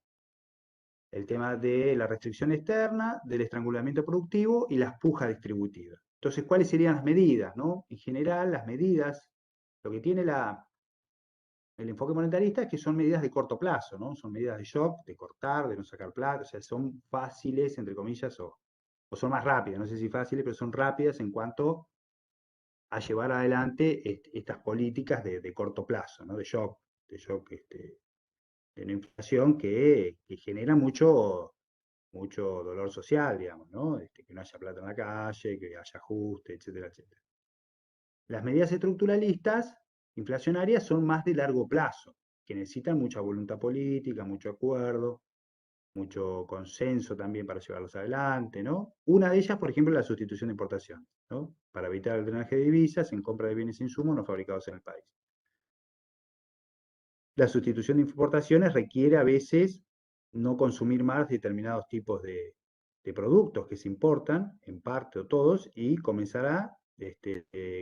S1: El tema de la restricción externa, del estrangulamiento productivo y las pujas distributivas. Entonces, ¿cuáles serían las medidas? ¿No? En general, las medidas, lo que tiene el enfoque monetarista es que son medidas de corto plazo, ¿no? Son medidas de shock, de cortar, de no sacar plata, o sea, son fáciles, entre comillas, o son más rápidas, no sé si fáciles, pero son rápidas en cuanto a llevar adelante estas políticas de corto plazo, ¿no? De shock de una inflación que genera mucho dolor social, digamos, ¿no? Que no haya plata en la calle, que haya ajuste, etcétera, etcétera. Las medidas estructuralistas inflacionarias son más de largo plazo, que necesitan mucha voluntad política, mucho acuerdo, mucho consenso también para llevarlos adelante, ¿no? Una de ellas, por ejemplo, es la sustitución de importaciones, ¿no? Para evitar el drenaje de divisas en compra de bienes e insumos no fabricados en el país. La sustitución de importaciones requiere a veces no consumir más determinados tipos de productos que se importan, en parte o todos, y comenzar a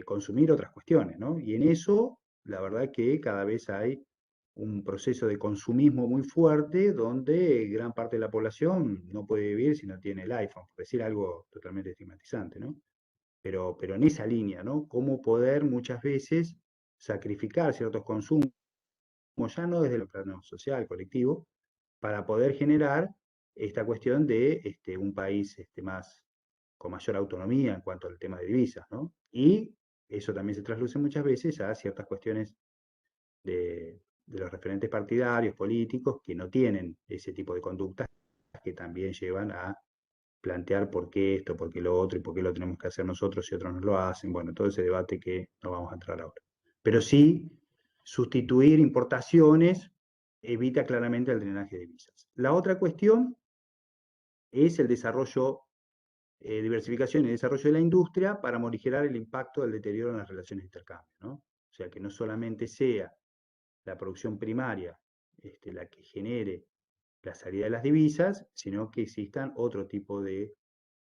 S1: consumir otras cuestiones, ¿no? Y en eso, la verdad que cada vez hay un proceso de consumismo muy fuerte donde gran parte de la población no puede vivir si no tiene el iPhone, por decir algo totalmente estigmatizante, ¿no? Pero en esa línea, ¿no? Cómo poder muchas veces sacrificar ciertos consumos, ya no desde el plano social, colectivo, para poder generar esta cuestión de un país con mayor autonomía en cuanto al tema de divisas, ¿no? Y eso también se trasluce muchas veces a ciertas cuestiones de los referentes partidarios, políticos, que no tienen ese tipo de conductas que también llevan a plantear por qué esto, por qué lo otro y por qué lo tenemos que hacer nosotros si otros no lo hacen. Bueno, todo ese debate que no vamos a entrar ahora. Pero sí, sustituir importaciones evita claramente el drenaje de divisas. La otra cuestión es el desarrollo, diversificación y desarrollo de la industria para morigerar el impacto del deterioro en las relaciones de intercambio, ¿no? O sea, que no solamente sea la producción primaria la que genere la salida de las divisas, sino que existan otro tipo de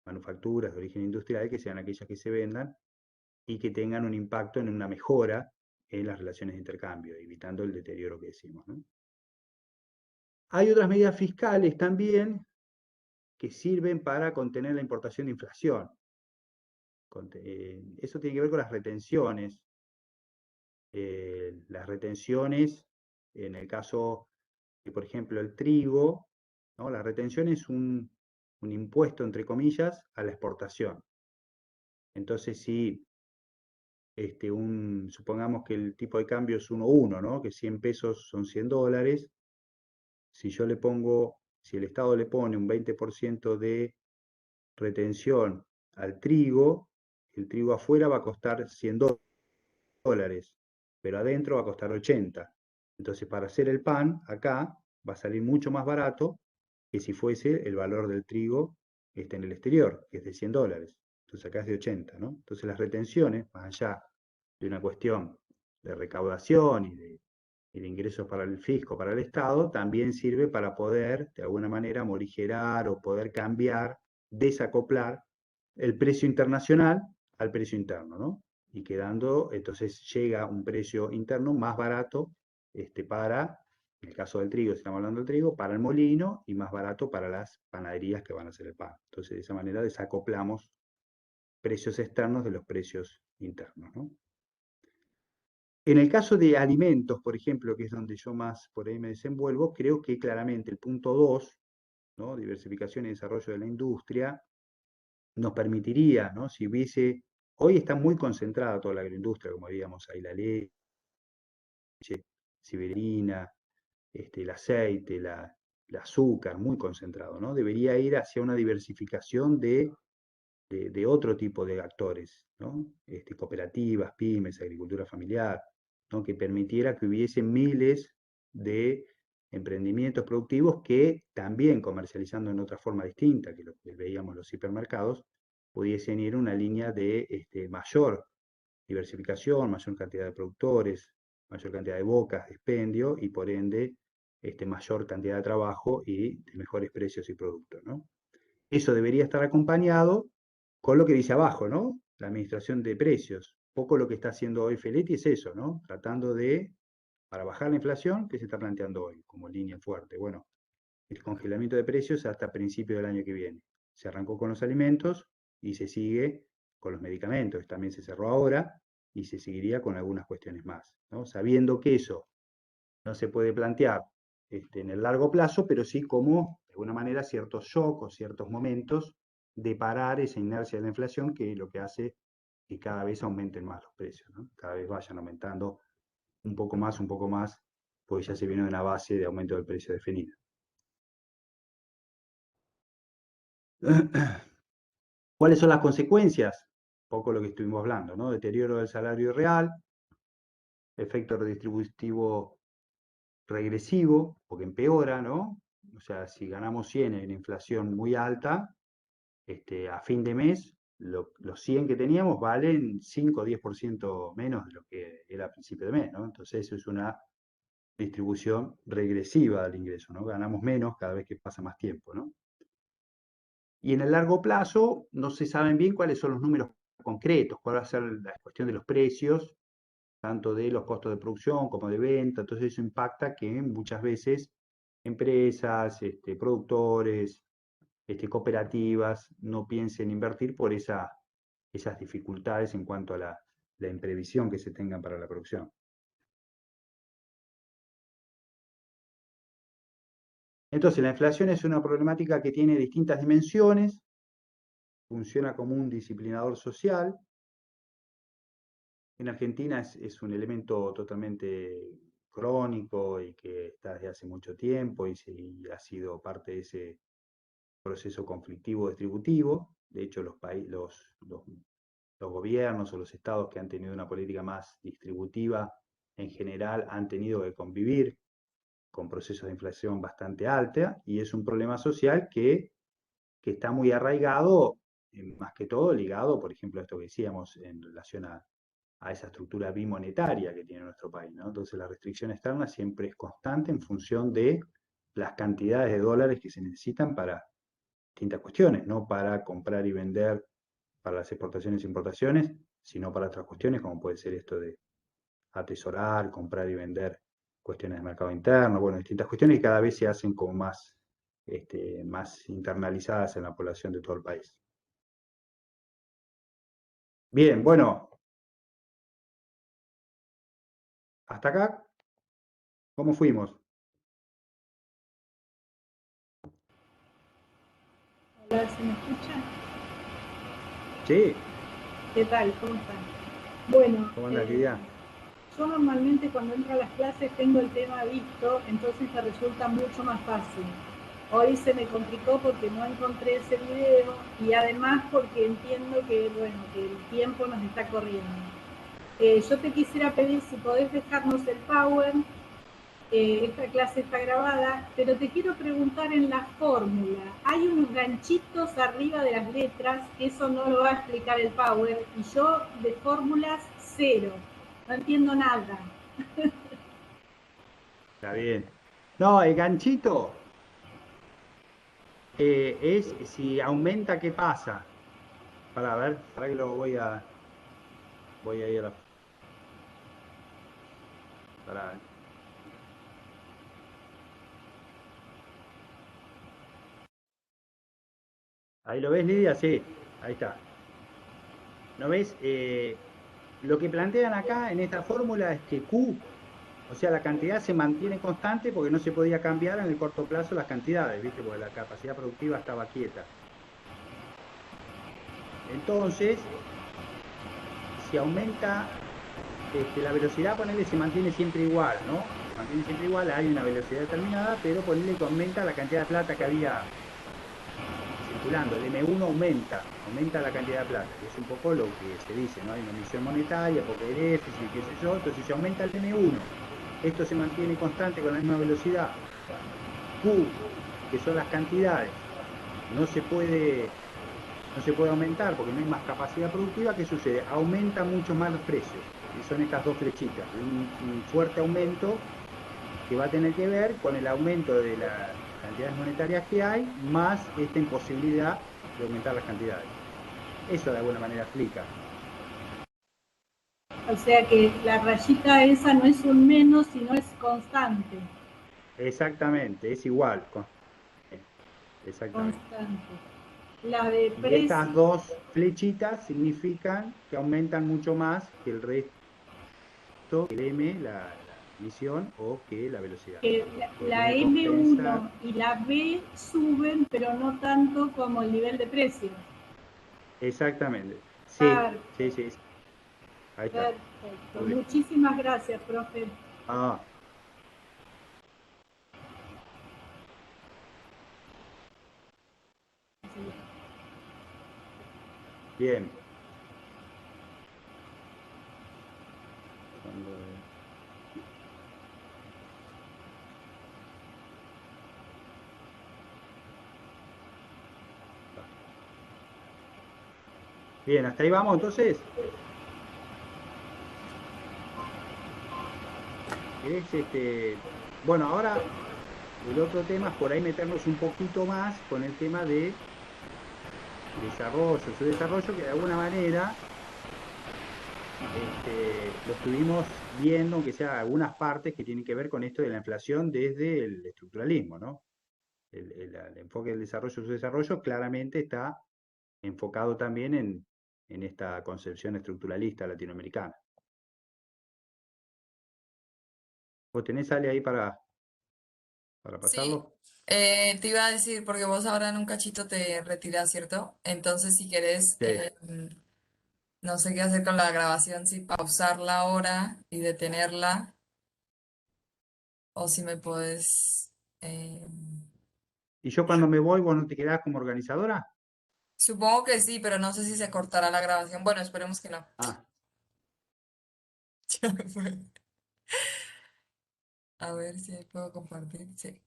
S1: manufacturas de origen industrial que sean aquellas que se vendan y que tengan un impacto en una mejora en las relaciones de intercambio, evitando el deterioro que decimos, ¿no? Hay otras medidas fiscales también que sirven para contener la importación de inflación. Eso tiene que ver con las retenciones. Las retenciones, en el caso de, por ejemplo, el trigo, ¿no? La retención es un impuesto, entre comillas, a la exportación. Entonces, si supongamos que el tipo de cambio es 1,1, ¿no? Que 100 pesos son $100, si el Estado le pone un 20% de retención al trigo, el trigo afuera va a costar $100, pero adentro va a costar 80. Entonces, para hacer el pan, acá va a salir mucho más barato que si fuese el valor del trigo en el exterior, que es de $100. Entonces, acá es de 80, ¿no? Entonces, las retenciones, más allá de una cuestión de recaudación y de ingresos para el fisco, para el Estado, también sirve para poder, de alguna manera, morigerar o poder cambiar, desacoplar el precio internacional al precio interno, ¿no? Y quedando, entonces llega un precio interno más barato para, en el caso del trigo, si estamos hablando del trigo, para el molino y más barato para las panaderías que van a hacer el pan. Entonces, de esa manera desacoplamos precios externos de los precios internos, ¿no? En el caso de alimentos, por ejemplo, que es donde yo más por ahí me desenvuelvo, creo que claramente el punto 2, ¿no? Diversificación y desarrollo de la industria, nos permitiría, ¿no? Si hubiese, hoy está muy concentrada toda la agroindustria, como diríamos, ahí la leche, siberina, el aceite, el azúcar, muy concentrado, ¿no? Debería ir hacia una diversificación de otro tipo de actores, ¿no? Cooperativas, pymes, agricultura familiar, ¿no? Que permitiera que hubiese miles de emprendimientos productivos que también comercializando en otra forma distinta que lo que veíamos en los hipermercados, pudiesen ir a una línea de mayor diversificación, mayor cantidad de productores, mayor cantidad de bocas de expendio y por ende mayor cantidad de trabajo y de mejores precios y productos, ¿no? Eso debería estar acompañado con lo que dice abajo, ¿no? La administración de precios. Poco lo que está haciendo hoy Feletti es eso, ¿no? Tratando de, para bajar la inflación, que se está planteando hoy como línea fuerte. Bueno, el congelamiento de precios hasta principio del año que viene. Se arrancó con los alimentos y se sigue con los medicamentos. También se cerró ahora y se seguiría con algunas cuestiones más, ¿no? Sabiendo que eso no se puede plantear en el largo plazo, pero sí como, de alguna manera, ciertos shocks o ciertos momentos de parar esa inercia de la inflación que lo que hace que cada vez aumenten más los precios, ¿no? Cada vez vayan aumentando un poco más, porque ya se viene de una base de aumento del precio definida. ¿Cuáles son las consecuencias? Un poco lo que estuvimos hablando, ¿no? Deterioro del salario real, efecto redistributivo regresivo, porque empeora, ¿no? O sea, si ganamos 100 en inflación muy alta, a fin de mes, los 100 que teníamos valen 5 o 10% menos de lo que era a principio de mes, ¿no? Entonces eso es una distribución regresiva del ingreso, ¿no? Ganamos menos cada vez que pasa más tiempo, ¿no? Y en el largo plazo no se saben bien cuáles son los números concretos, cuál va a ser la cuestión de los precios, tanto de los costos de producción como de venta. Entonces eso impacta que muchas veces empresas, productores, cooperativas no piensen invertir por esas dificultades en cuanto a la imprevisión que se tengan para la producción. Entonces la inflación es una problemática que tiene distintas dimensiones, funciona como un disciplinador social. En Argentina es un elemento totalmente crónico y que está desde hace mucho tiempo y ha sido parte de ese proceso conflictivo distributivo. De hecho, los gobiernos o los estados que han tenido una política más distributiva en general han tenido que convivir con procesos de inflación bastante alta y es un problema social que está muy arraigado, más que todo ligado, por ejemplo, a esto que decíamos en relación a esa estructura bimonetaria que tiene nuestro país, ¿no? Entonces la restricción externa siempre es constante en función de las cantidades de dólares que se necesitan para distintas cuestiones, no para comprar y vender para las exportaciones e importaciones, sino para otras cuestiones como puede ser esto de atesorar, comprar y vender cuestiones de mercado interno, bueno, distintas cuestiones que cada vez se hacen como más internalizadas en la población de todo el país. Bien, bueno, hasta acá, ¿cómo fuimos?
S2: Hola, ¿se me escucha?
S1: Sí,
S2: ¿Qué tal? ¿Cómo están? Bueno,
S1: ¿cómo anda la actividad?
S2: yo normalmente cuando entro a las clases tengo el tema visto, entonces me resulta mucho más fácil. Hoy se me complicó porque no encontré ese video y además porque entiendo que, bueno, que el tiempo nos está corriendo. Yo te quisiera pedir si podés dejarnos el power. Esta clase está grabada, pero te quiero preguntar en la fórmula. Hay unos ganchitos arriba de las letras, que eso no lo va a explicar el Power, y yo de fórmulas cero, no entiendo nada.
S1: Está bien. No, el ganchito es si aumenta, ¿qué pasa? Para ver, para que lo voy a ir a para, ahí lo ves, Lidia, sí, ahí está. ¿No ves? Lo que plantean acá en esta fórmula es que Q, o sea, la cantidad se mantiene constante porque no se podía cambiar en el corto plazo las cantidades, ¿viste? Porque la capacidad productiva estaba quieta. Entonces, si aumenta la velocidad, ponele, se mantiene siempre igual, ¿no? Se mantiene siempre igual, hay una velocidad determinada, pero ponele que aumenta la cantidad de plata que había circulando. El M1 aumenta la cantidad de plata, que es un poco lo que se dice, ¿no? Hay una emisión monetaria porque hay déficit, qué sé yo, entonces se aumenta el M1. Esto se mantiene constante con la misma velocidad. Q, que son las cantidades, no se puede, no se puede aumentar porque no hay más capacidad productiva. ¿Qué sucede? Aumentan mucho más los precios. Y son estas dos flechitas, un fuerte aumento que va a tener que ver con el aumento de las cantidades monetarias que hay, más esta imposibilidad de aumentar las cantidades. Eso de alguna manera explica.
S2: O sea que la rayita esa no es un menos, sino es constante.
S1: Exactamente, es igual. Exactamente.
S2: Constante. La de
S1: Y
S2: precio,
S1: estas dos flechitas significan que aumentan mucho más que el resto, que el M, la emisión, o que la velocidad.
S2: que
S1: Porque
S2: la
S1: tiene que compensar.
S2: M1 y la B suben, pero no tanto como el nivel de precios.
S1: Exactamente. Sí, sí,
S2: Perfecto,
S1: sí, sí. Ahí está.
S2: perfecto.
S1: Muy bien.
S2: Muchísimas gracias, profe.
S1: Ah, bien. Fondo de- Bien, hasta ahí vamos entonces. ¿Querés Bueno, ahora el otro tema es por ahí meternos un poquito más con el tema de desarrollo, su desarrollo, que de alguna manera lo estuvimos viendo, aunque sea algunas partes que tienen que ver con esto de la inflación desde el estructuralismo, ¿no? El enfoque del desarrollo, su desarrollo, claramente está enfocado también en esta concepción estructuralista latinoamericana. ¿Vos tenés, Ale, ahí para
S3: Sí,
S1: pasarlo?
S3: te iba a decir, porque vos ahora en un cachito te retirás, ¿cierto? Entonces, si querés,
S1: Sí.
S3: no sé qué hacer con la grabación, si pausarla ahora y detenerla, o si me podés... eh,
S1: ¿Y yo cuando me voy, vos no te quedás como organizadora?
S3: supongo que sí, pero no sé si se cortará la grabación. Bueno, esperemos que no.
S1: Ah,
S3: Ya me fue. A ver si ahí puedo compartir. Sí.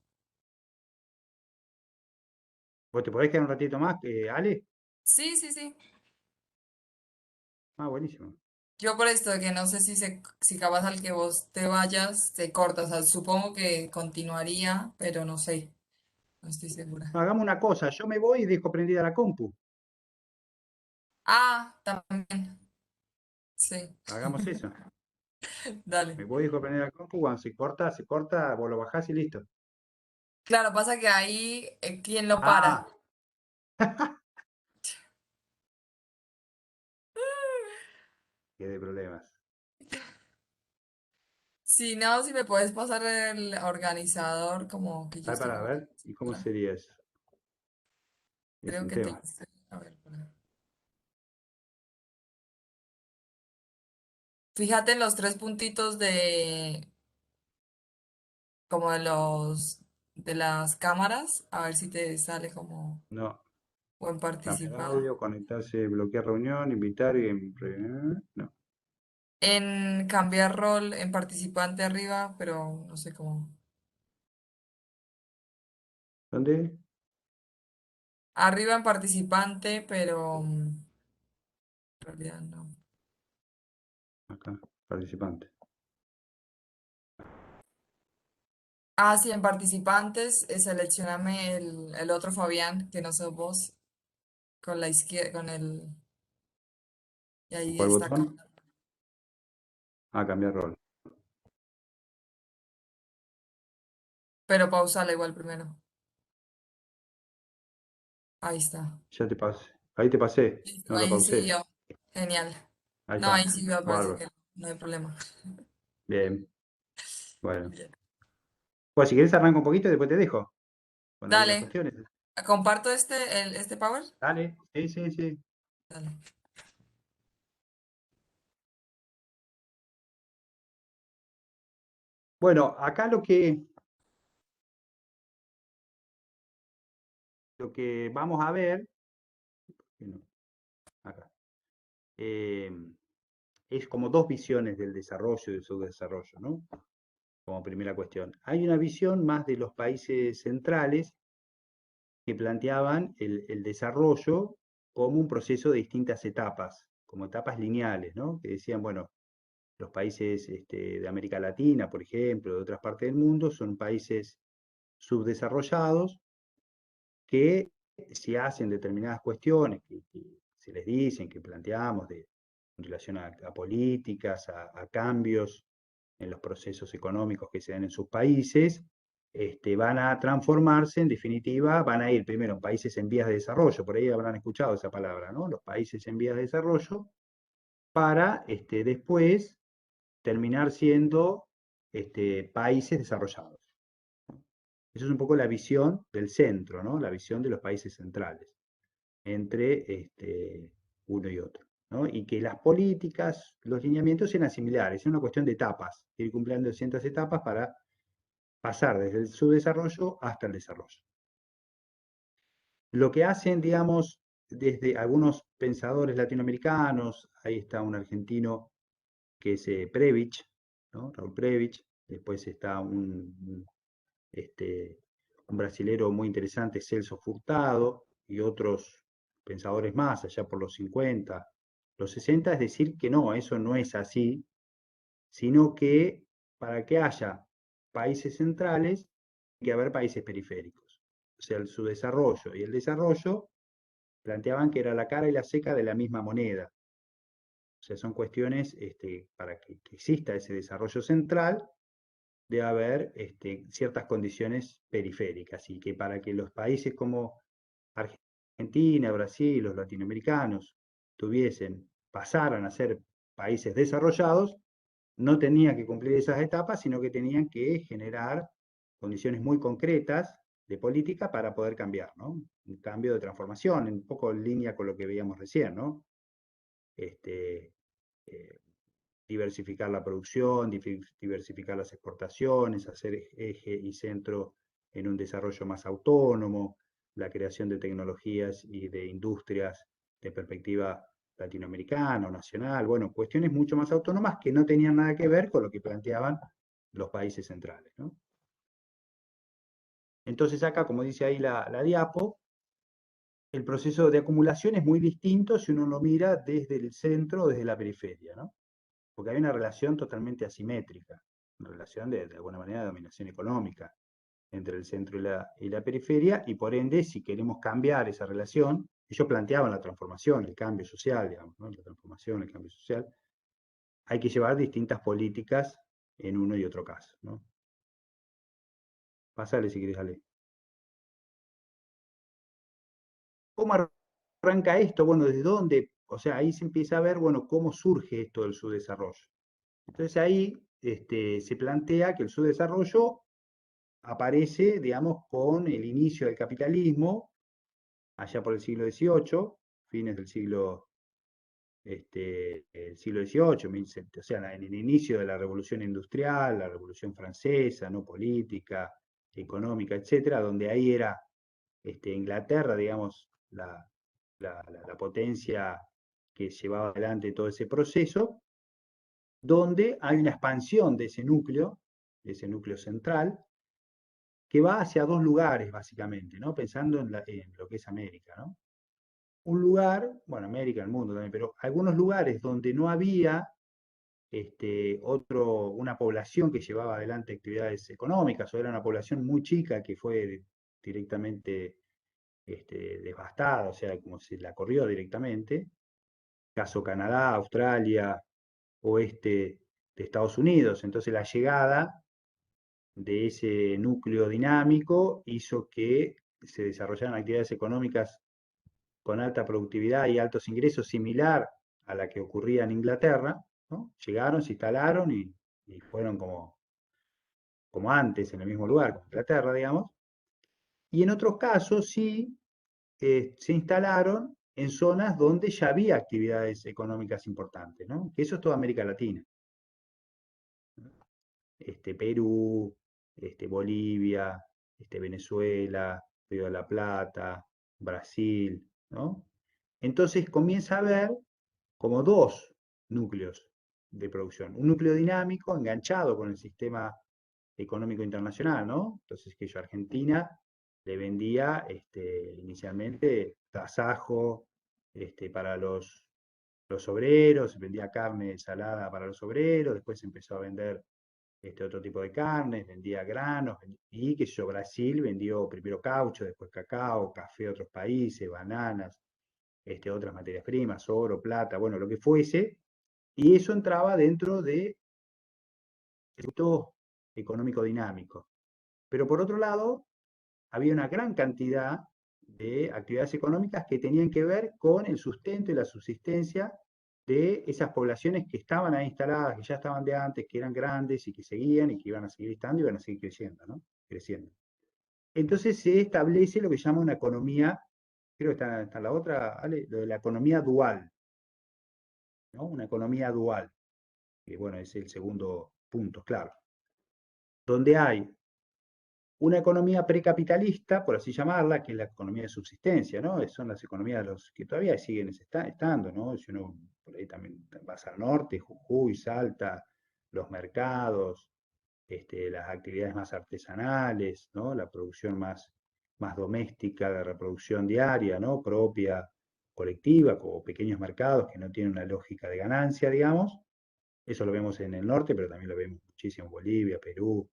S1: ¿vos te podés quedar un ratito más, Ale?
S3: Sí, sí, sí.
S1: Ah, buenísimo.
S3: Yo por esto de que no sé si capaz al que vos te vayas se corta. O sea, supongo que continuaría, pero no sé. No estoy segura.
S1: No, hagamos una cosa, yo me voy y dejo prendida la compu.
S3: Ah, también. Sí,
S1: Hagamos eso.
S3: dale.
S1: Me voy y dejo prendida la compu, cuando se corta, vos lo bajás y listo.
S3: Claro, pasa que ahí, ¿quién lo para?
S1: Ah, qué de problemas.
S3: Si no, si me puedes pasar el organizador, como que yo
S1: Ah,
S3: estoy
S1: para
S3: como
S1: ver, ¿y cómo
S3: sola.
S1: sería eso? Es
S3: Creo
S1: un
S3: que te lo
S1: tema.
S3: estoy. A ver, fíjate en los tres puntitos de, como de las cámaras, a ver si te sale como
S1: No,
S3: buen
S1: cambiar
S3: participar.
S1: audio, conectarse, bloquear reunión, invitar y... No.
S3: En cambiar rol en participante arriba, pero no sé cómo.
S1: ¿Dónde?
S3: Arriba en participante, pero en realidad no.
S1: Acá, participante.
S3: Ah, sí, en participantes, seleccioname el otro Fabián, que no sos vos, con la izquierda, con el... Y ahí
S1: ¿Cuál
S3: está.
S1: botón? Ah, cambiar rol.
S3: Pero pausala igual primero. Ahí está.
S1: Ya te pasé. Ahí te pasé.
S3: Listo,
S1: No lo
S3: ahí
S1: pausé.
S3: siguió. Genial.
S1: Ahí
S3: No, ahí
S1: está.
S3: siguió, parece
S1: Bárbaro.
S3: que no hay problema.
S1: Bien. Bueno.
S3: Bien.
S1: Pues si querés arranco un poquito y después te dejo con algunas
S3: Dale,
S1: cuestiones.
S3: comparto este Power.
S1: Dale. Sí, sí, sí.
S3: Dale.
S1: Bueno, acá lo que vamos a ver, bueno, acá, eh, es como dos visiones del desarrollo y del subdesarrollo, ¿no? Como primera cuestión. Hay una visión más de los países centrales que planteaban el desarrollo como un proceso de distintas etapas, como etapas lineales, ¿no? Que decían, bueno, los países de América Latina, por ejemplo, de otras partes del mundo, son países subdesarrollados que si hacen determinadas cuestiones que se les dicen, que planteamos en relación a políticas, a cambios en los procesos económicos que se dan en sus países, van a transformarse, en definitiva, van a ir primero en países en vías de desarrollo, por ahí habrán escuchado esa palabra, ¿no? Los países en vías de desarrollo, para después terminar siendo países desarrollados. Esa es un poco la visión del centro, ¿no? La visión de los países centrales, entre uno y otro. ¿no? Y que las políticas, los lineamientos eran similares, es una cuestión de etapas, ir cumpliendo ciertas etapas para pasar desde el subdesarrollo hasta el desarrollo. Lo que hacen, digamos, desde algunos pensadores latinoamericanos, ahí está un argentino que es Previch, ¿no? Raúl Previch, después está un brasilero muy interesante, Celso Furtado, y otros pensadores más, allá por los 50, los 60, es decir que no, eso no es así, sino que para que haya países centrales, hay que haber países periféricos. O sea, su desarrollo y el desarrollo planteaban que era la cara y la seca de la misma moneda. O sea, son cuestiones para que exista ese desarrollo central, debe haber ciertas condiciones periféricas y que para que los países como Argentina, Brasil, los latinoamericanos pasaran a ser países desarrollados, no tenían que cumplir esas etapas, sino que tenían que generar condiciones muy concretas de política para poder cambiar, ¿no? Un cambio de transformación, un poco en línea con lo que veíamos recién, ¿no? Este, eh, diversificar la producción, diversificar las exportaciones, hacer eje y centro en un desarrollo más autónomo, la creación de tecnologías y de industrias de perspectiva latinoamericana o nacional, bueno, cuestiones mucho más autónomas que no tenían nada que ver con lo que planteaban los países centrales, ¿no? Entonces acá, como dice ahí la diapo, el proceso de acumulación es muy distinto si uno lo mira desde el centro o desde la periferia, ¿no? Porque hay una relación totalmente asimétrica, una relación de alguna manera de dominación económica entre el centro y la periferia, y por ende, si queremos cambiar esa relación, ellos planteaban la transformación, el cambio social, digamos, ¿no? La transformación, el cambio social, hay que llevar distintas políticas en uno y otro caso, ¿no? Pásale si querés, Ale. ¿Cómo arranca esto? Bueno, ¿desde dónde? O sea, ahí se empieza a ver, bueno, cómo surge esto del subdesarrollo. Entonces ahí se plantea que el subdesarrollo aparece, digamos, con el inicio del capitalismo, allá por el siglo XVIII, fines del el siglo XVIII, o sea, en el inicio de la revolución industrial, la revolución francesa, no política, económica, etcétera, donde ahí era Inglaterra, digamos, la potencia que llevaba adelante todo ese proceso, donde hay una expansión de ese núcleo central, que va hacia dos lugares, básicamente, ¿no? Pensando en lo que es América, ¿no? Un lugar, bueno, América, el mundo también, pero algunos lugares donde no había una población que llevaba adelante actividades económicas, o era una población muy chica que fue directamente devastada, o sea, como se la corrió directamente, caso Canadá, Australia, oeste de Estados Unidos. Entonces la llegada de ese núcleo dinámico hizo que se desarrollaran actividades económicas con alta productividad y altos ingresos, similar a la que ocurría en Inglaterra, ¿no? Llegaron, se instalaron y fueron como antes, en el mismo lugar, como Inglaterra, digamos. Y en otros casos sí se instalaron en zonas donde ya había actividades económicas importantes, ¿no? Que eso es toda América Latina. Perú, Bolivia, Venezuela, Río de la Plata, Brasil, ¿no? Entonces comienza a haber como dos núcleos de producción. Un núcleo dinámico enganchado con el sistema económico internacional, ¿no? Entonces que yo a Argentina le vendía inicialmente tasajo para los obreros, vendía carne salada para los obreros, después empezó a vender otro tipo de carnes, vendía granos, y que yo, Brasil vendió primero caucho, después cacao, café a otros países, bananas, otras materias primas, oro, plata, bueno, lo que fuese, y eso entraba dentro de esto económico dinámico. Pero por otro lado, había una gran cantidad de actividades económicas que tenían que ver con el sustento y la subsistencia de esas poblaciones que estaban ahí instaladas, que ya estaban de antes, que eran grandes y que seguían y que iban a seguir estando y iban a seguir creciendo, ¿no? Creciendo. Entonces se establece lo que se llama una economía, creo que está en la otra, Ale, lo de la economía dual. ¿no? Una economía dual, que bueno, es el segundo punto, claro. Donde hay una economía precapitalista, por así llamarla, que es la economía de subsistencia, ¿no? Son las economías de los que todavía siguen estando, ¿no? Si uno por ahí también vas al norte, Jujuy, Salta, los mercados, las actividades más artesanales, ¿no? La producción más doméstica de reproducción diaria, ¿no? Propia, colectiva, como pequeños mercados que no tienen una lógica de ganancia, digamos. Eso lo vemos en el norte, pero también lo vemos muchísimo en Bolivia, Perú,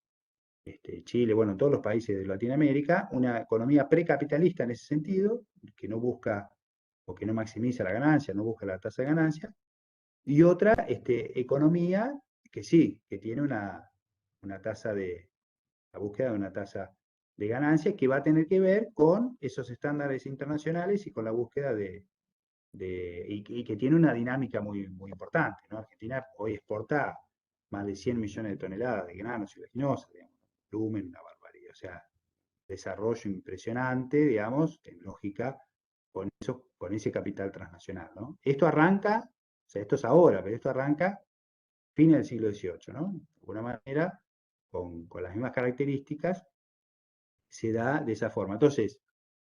S1: Chile, bueno, en todos los países de Latinoamérica, una economía precapitalista en ese sentido, que no busca o que no maximiza la ganancia, no busca la tasa de ganancia, y otra economía que sí, que tiene una tasa la búsqueda de una tasa de ganancia que va a tener que ver con esos estándares internacionales y con la búsqueda y que tiene una dinámica muy, muy importante, ¿no? Argentina hoy exporta más de 100 millones de toneladas de granos y oleaginosas, digamos, volumen, una barbaridad, o sea, desarrollo impresionante, digamos, en lógica con ese capital transnacional, ¿no? Esto arranca, o sea, esto es ahora, pero esto arranca fin del siglo XVIII, ¿no? De alguna manera, con las mismas características, se da de esa forma. Entonces,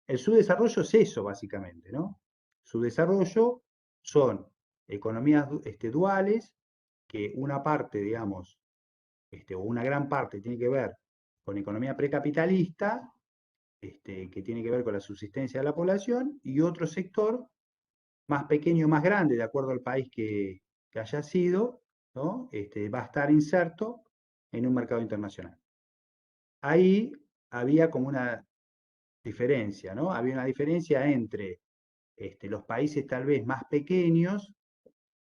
S1: el subdesarrollo es eso, básicamente, ¿no? Subdesarrollo son economías duales, que una parte, digamos, o una gran parte tiene que ver con economía precapitalista, que tiene que ver con la subsistencia de la población, y otro sector más pequeño, más grande, de acuerdo al país que haya sido, ¿no? Va a estar inserto en un mercado internacional. Ahí había como una diferencia, ¿no? Había una diferencia entre los países tal vez más pequeños,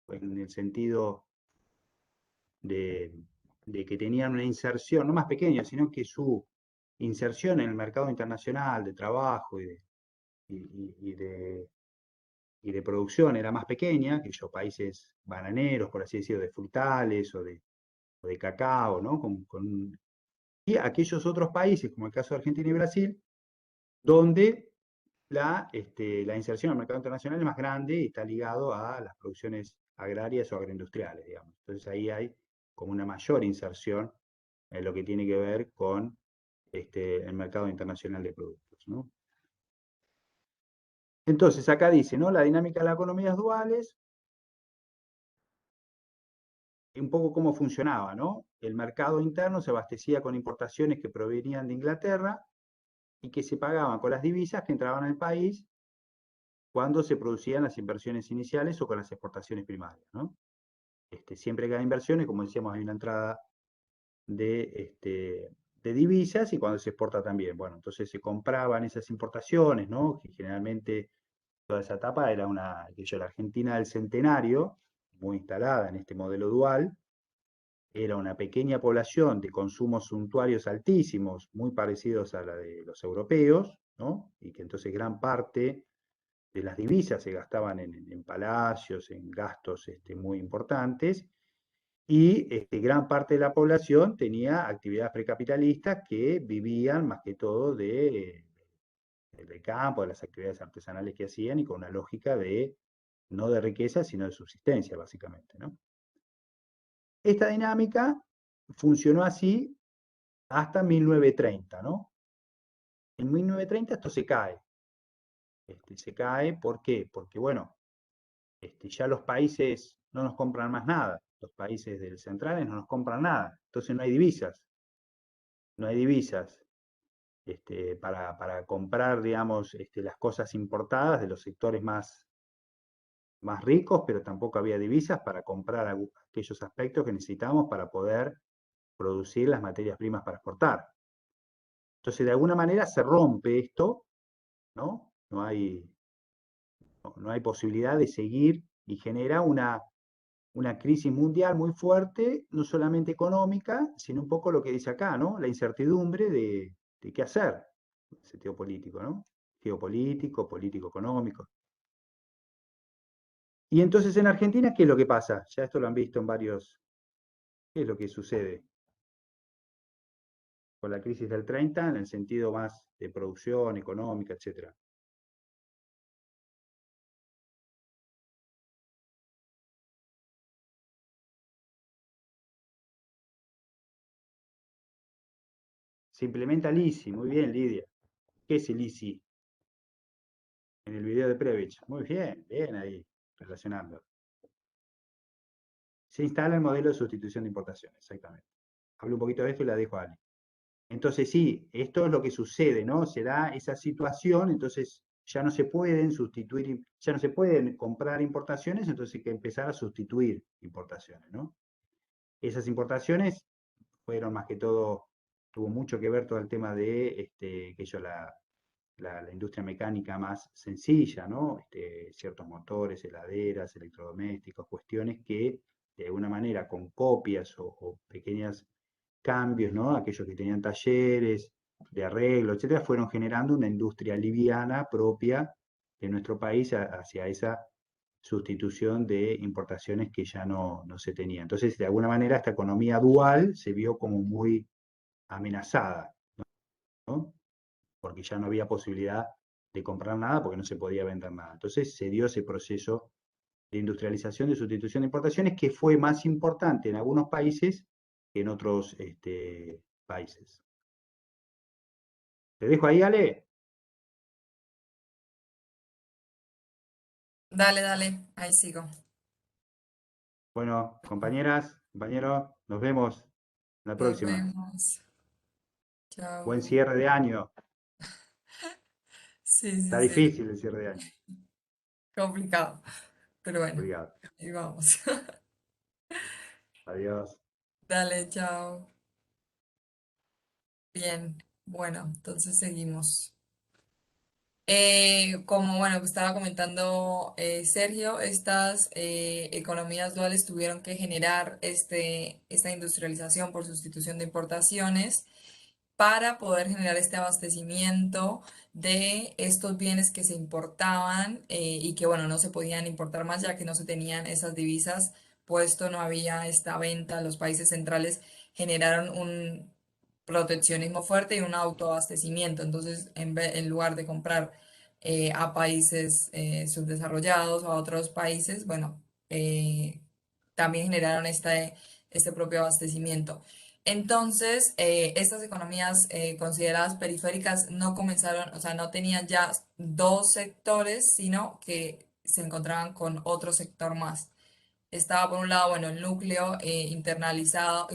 S1: en el sentido de, de que tenían una inserción, no más pequeña, sino que su inserción en el mercado internacional de trabajo y de, y de producción era más pequeña, que aquellos países bananeros, por así decirlo, de frutales o de cacao, ¿no? Y aquellos otros países, como el caso de Argentina y Brasil, donde la inserción al mercado internacional es más grande y está ligado a las producciones agrarias o agroindustriales, digamos. Entonces ahí hay como una mayor inserción en lo que tiene que ver con el mercado internacional de productos, ¿no? Entonces acá dice, ¿no? La dinámica de las economías duales, un poco cómo funcionaba, ¿no? El mercado interno se abastecía con importaciones que provenían de Inglaterra y que se pagaban con las divisas que entraban al país cuando se producían las inversiones iniciales o con las exportaciones primarias, ¿no? Siempre que hay inversiones, como decíamos, hay una entrada de divisas y cuando se exporta también. Bueno, entonces se compraban esas importaciones, ¿no? Que generalmente toda esa etapa era la Argentina del centenario, muy instalada en este modelo dual, era una pequeña población de consumos suntuarios altísimos, muy parecidos a la de los europeos, ¿no? Y que entonces gran parte de las divisas se gastaban en palacios, en gastos muy importantes, y gran parte de la población tenía actividades precapitalistas que vivían más que todo del campo, de las actividades artesanales que hacían y con una lógica no de riqueza, sino de subsistencia, básicamente, ¿no? Esta dinámica funcionó así hasta 1930, ¿no? En 1930 esto se cae. Se cae, ¿por qué? Porque, bueno, ya los países no nos compran más nada, los países del centrales no nos compran nada, entonces no hay divisas, no hay divisas para comprar, digamos, las cosas importadas de los sectores más ricos, pero tampoco había divisas para comprar aquellos aspectos que necesitamos para poder producir las materias primas para exportar. Entonces, de alguna manera se rompe esto, ¿no? No hay posibilidad de seguir y genera una crisis mundial muy fuerte, no solamente económica, sino un poco lo que dice acá, ¿no? La incertidumbre de qué hacer, en el sentido político, ¿no? Geopolítico, político-económico. Y entonces en Argentina, ¿qué es lo que pasa? Ya esto lo han visto en varios. ¿Qué es lo que sucede con la crisis del 30 en el sentido más de producción económica, etcétera? Se implementa el ISI, muy bien, Lidia. ¿Qué es el ISI? En el video de Previch. Muy bien, bien ahí, relacionando. Se instala el modelo de sustitución de importaciones, exactamente. Hablo un poquito de esto y la dejo a Ali. Entonces, sí, esto es lo que sucede, ¿no? Se da esa situación, entonces ya no se pueden sustituir, ya no se pueden comprar importaciones, entonces hay que empezar a sustituir importaciones, ¿no? Esas importaciones fueron más que todo, tuvo mucho que ver todo el tema de que yo la industria mecánica más sencilla, ¿no? Ciertos motores, heladeras, electrodomésticos, cuestiones que de alguna manera con copias o pequeños cambios, ¿no? Aquellos que tenían talleres de arreglo, etcétera, fueron generando una industria liviana propia de nuestro país hacia esa sustitución de importaciones que ya no se tenía. Entonces, de alguna manera, esta economía dual se vio como muy amenazada, ¿no? Porque ya no había posibilidad de comprar nada porque no se podía vender nada. Entonces se dio ese proceso de industrialización, de sustitución de importaciones, que fue más importante en algunos países que en otros países. Te dejo ahí, Ale.
S3: Dale, dale, ahí sigo.
S1: Bueno, compañeras, compañeros, nos vemos la
S3: Nos
S1: próxima.
S3: vemos.
S1: Buen
S3: Chao.
S1: cierre de año.
S3: Sí,
S1: Está
S3: sí, sí.
S1: difícil el cierre de año.
S3: Complicado. Pero bueno,
S1: Obrigado.
S3: ahí vamos.
S1: Adiós.
S3: Dale, chao. Bien, bueno, entonces seguimos. Como bueno, que estaba comentando Sergio, estas economías duales tuvieron que generar esta industrialización por sustitución de importaciones para poder generar este abastecimiento de estos bienes que se importaban y que, bueno, no se podían importar más ya que no se tenían esas divisas, puesto no había esta venta. Los países centrales generaron un proteccionismo fuerte y un autoabastecimiento. Entonces, en lugar de comprar a países subdesarrollados o a otros países, bueno, también generaron este propio abastecimiento. Entonces, estas economías consideradas periféricas no comenzaron, o sea, no tenían ya dos sectores, sino que se encontraban con otro sector más. Estaba por un lado, bueno, el núcleo internacionalizado,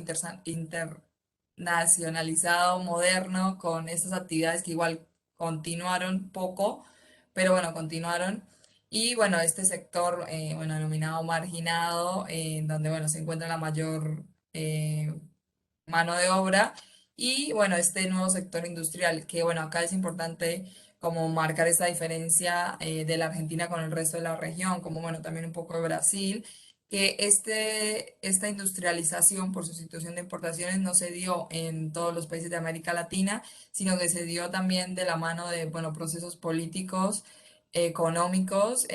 S3: moderno, con estas actividades que igual continuaron poco, pero bueno, continuaron. Y bueno, este sector, bueno, denominado marginado, donde, bueno, se encuentra la mayor mano de obra. Y bueno, este nuevo sector industrial, que bueno, acá es importante como marcar esta diferencia de la Argentina con el resto de la región, como bueno, también un poco de Brasil, que esta industrialización por sustitución de importaciones no se dio en todos los países de América Latina, sino que se dio también de la mano de, bueno, procesos políticos, económicos,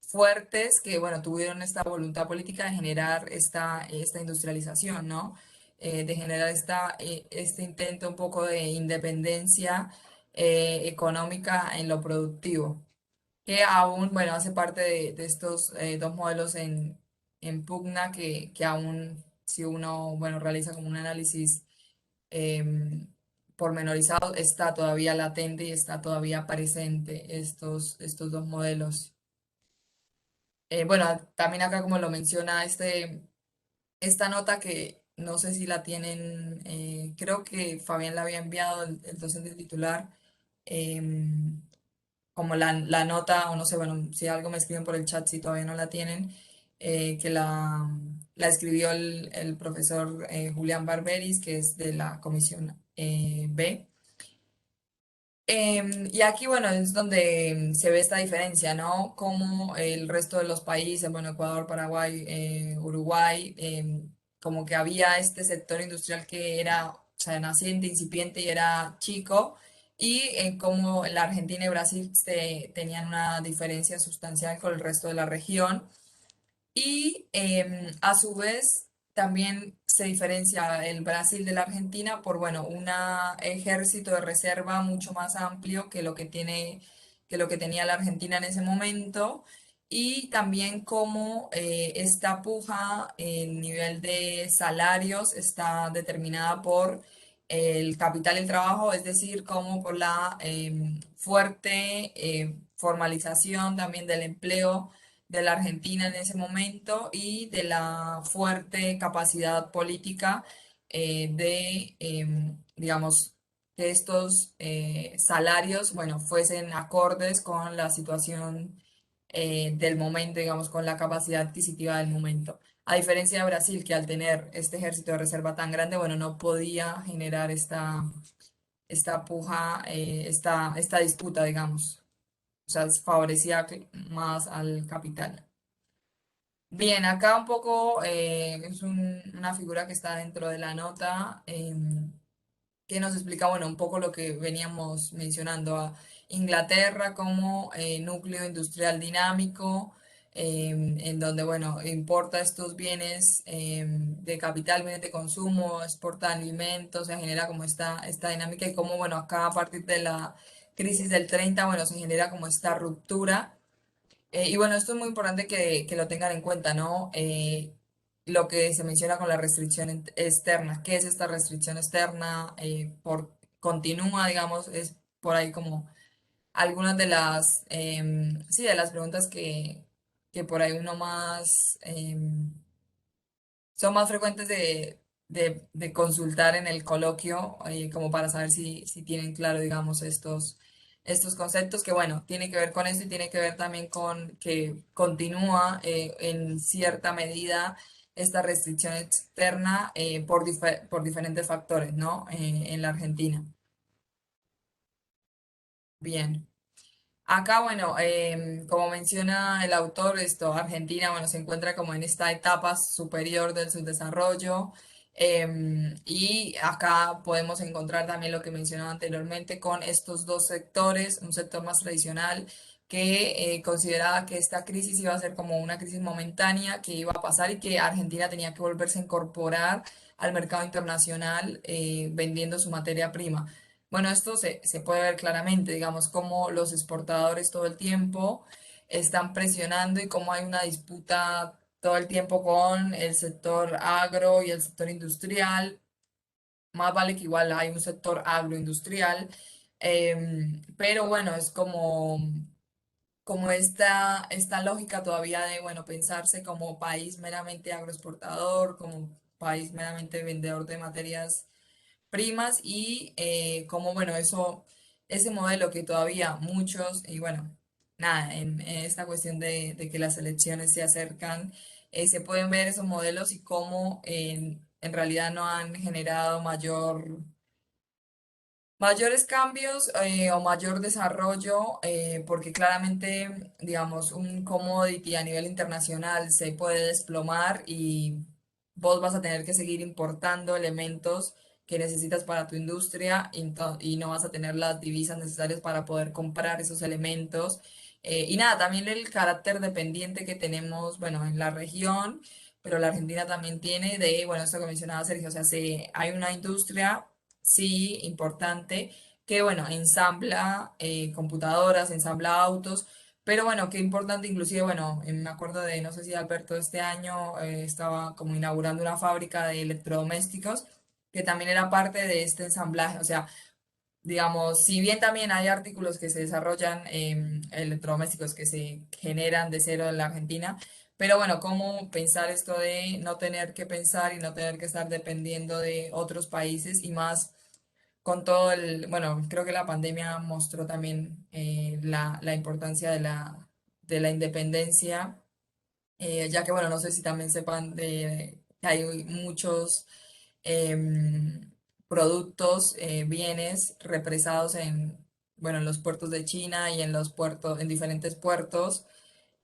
S3: fuertes que, bueno, tuvieron esta voluntad política de generar esta industrialización, ¿no? De generar este intento un poco de independencia económica en lo productivo, que aún, bueno, hace parte de estos dos modelos en pugna que aún, si uno, bueno, realiza como un análisis pormenorizado, está todavía latente y está todavía presente estos dos modelos. Bueno, también acá como lo menciona esta nota que no sé si la tienen, creo que Fabián la había enviado, el docente titular, em, como la nota, o no sé, bueno, si algo me escriben por el chat si todavía no la tienen, que la escribió el profesor Julián Barberis, que es de la Comisión B. Y aquí, bueno, es donde se ve esta diferencia, ¿no? Como el resto de los países, bueno, Ecuador, Paraguay, Uruguay, como que había este sector industrial que era, o sea, naciente, incipiente y era chico, y como la Argentina y Brasil tenían una diferencia sustancial con el resto de la región. Y a su vez también se diferencia el Brasil de la Argentina por, bueno, un ejército de reserva mucho más amplio que lo que tenía la Argentina en ese momento. Y también como esta puja en nivel de salarios está determinada por el capital y el trabajo, es decir, como por la fuerte formalización también del empleo de la Argentina en ese momento y de la fuerte capacidad política digamos, que estos salarios, bueno, fuesen acordes con la situación del momento, digamos, con la capacidad adquisitiva del momento. A diferencia de Brasil, que al tener este ejército de reserva tan grande, bueno, no podía generar esta puja, esta disputa, digamos. O sea, favorecía más al capital. Bien, acá un poco es una figura que está dentro de la nota. Que nos explica, bueno, un poco lo que veníamos mencionando a Inglaterra como núcleo industrial dinámico, en donde, bueno, importa estos bienes de capital, bienes de consumo, exporta alimentos, se genera como esta dinámica y como, bueno, acá a partir de la crisis del 30 bueno, se genera como esta ruptura y bueno, esto es muy importante que lo tengan en cuenta, ¿no? Lo que se menciona con la restricción externa. ¿Qué es esta restricción externa? Continúa, digamos, es por ahí como algunas de sí, de las preguntas que por ahí uno más, son más frecuentes de consultar en el coloquio, como para saber si tienen claro, digamos, estos conceptos, que bueno, tiene que ver con eso y tiene que ver también con que continúa en cierta medida esta restricción externa por diferentes factores, ¿no? En la Argentina. Bien. Acá, bueno, como menciona el autor, Argentina, bueno, se encuentra como en esta etapa superior del subdesarrollo. Y acá podemos encontrar también lo que mencionaba anteriormente con estos dos sectores, un sector más tradicional que consideraba que esta crisis iba a ser como una crisis momentánea que iba a pasar y que Argentina tenía que volverse a incorporar al mercado internacional vendiendo su materia prima. Bueno, esto se puede ver claramente, digamos, cómo los exportadores todo el tiempo están presionando y cómo hay una disputa todo el tiempo con el sector agro y el sector industrial. Más vale que igual hay un sector agroindustrial, pero bueno, es como esta lógica todavía de, bueno, pensarse como país meramente agroexportador, como país meramente vendedor de materias primas y como, bueno, ese modelo que todavía muchos, y bueno, nada, en esta cuestión de que las elecciones se acercan, se pueden ver esos modelos y cómo en realidad no han generado mayores cambios o mayor desarrollo, porque claramente, digamos, un commodity a nivel internacional se puede desplomar y vos vas a tener que seguir importando elementos que necesitas para tu industria y no vas a tener las divisas necesarias para poder comprar esos elementos. Y nada, también el carácter dependiente que tenemos, bueno, en la región, pero la Argentina también tiene de, bueno, esto que mencionaba Sergio, o sea, hay una industria sí, importante, que bueno, ensambla computadoras, ensambla autos, pero bueno, qué importante, inclusive, bueno, me acuerdo de, no sé si Alberto este año estaba como inaugurando una fábrica de electrodomésticos, que también era parte de este ensamblaje, o sea, digamos, si bien también hay artículos que se desarrollan, electrodomésticos que se generan de cero en la Argentina, pero bueno, ¿cómo pensar esto de no tener que pensar y no tener que estar dependiendo de otros países y más con todo bueno, creo que la pandemia mostró también la importancia de la independencia, ya que bueno, no sé si también sepan que hay muchos productos, bienes represados bueno, en los puertos de China y en los puertos, en diferentes puertos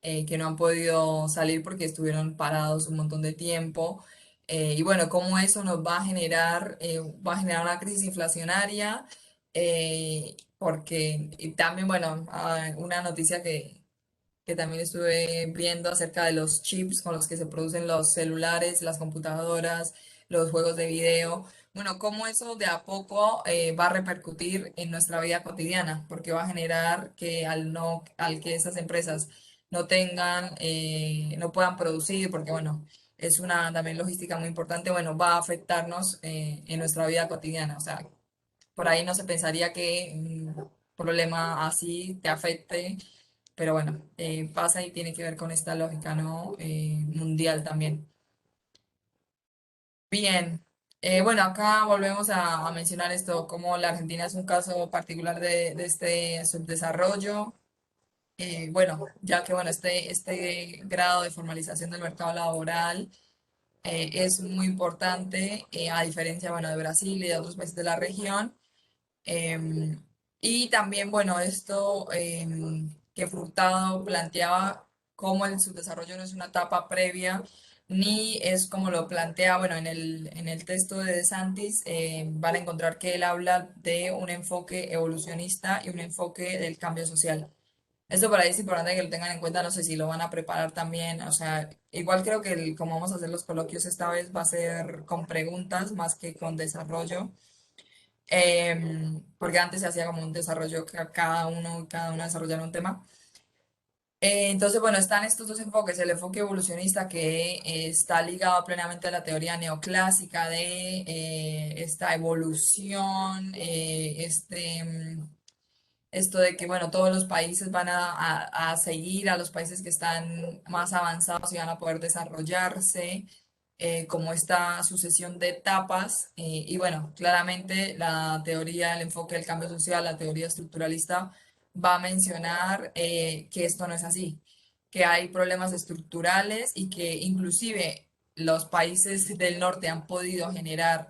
S3: que no han podido salir porque estuvieron parados un montón de tiempo. Y bueno, cómo eso nos va a generar una crisis inflacionaria, porque y también, bueno, una noticia que también estuve viendo acerca de los chips con los que se producen los celulares, las computadoras, los juegos de video. Bueno, cómo eso de a poco va a repercutir en nuestra vida cotidiana, porque va a generar que al que esas empresas no puedan producir, porque bueno, es una también logística muy importante, bueno, va a afectarnos en nuestra vida cotidiana. O sea, por ahí no se pensaría que un problema así te afecte, pero bueno, pasa y tiene que ver con esta lógica, ¿no? Mundial también. Bien. Bueno, acá volvemos a mencionar esto, como la Argentina es un caso particular de este subdesarrollo. Bueno, ya que bueno, este grado de formalización del mercado laboral es muy importante, a diferencia, bueno, de Brasil y de otros países de la región. Em, y también, bueno, esto que Furtado planteaba como el subdesarrollo no es una etapa previa, ni es como lo plantea, bueno, en el texto de De Santis, van a encontrar que él habla de un enfoque evolucionista y un enfoque del cambio social. Eso por ahí es importante que lo tengan en cuenta, no sé si lo van a preparar también, o sea, igual creo que como vamos a hacer los coloquios esta vez va a ser con preguntas más que con desarrollo, porque antes se hacía como un desarrollo que cada uno desarrollara un tema. Entonces, bueno, están estos dos enfoques, el enfoque evolucionista que está ligado plenamente a la teoría neoclásica de esta evolución, esto de que, bueno, todos los países van a seguir a los países que están más avanzados y van a poder desarrollarse, como esta sucesión de etapas. Y bueno, claramente la teoría, el enfoque del cambio social, la teoría estructuralista, va a mencionar que esto no es así, que hay problemas estructurales y que inclusive los países del norte han podido generar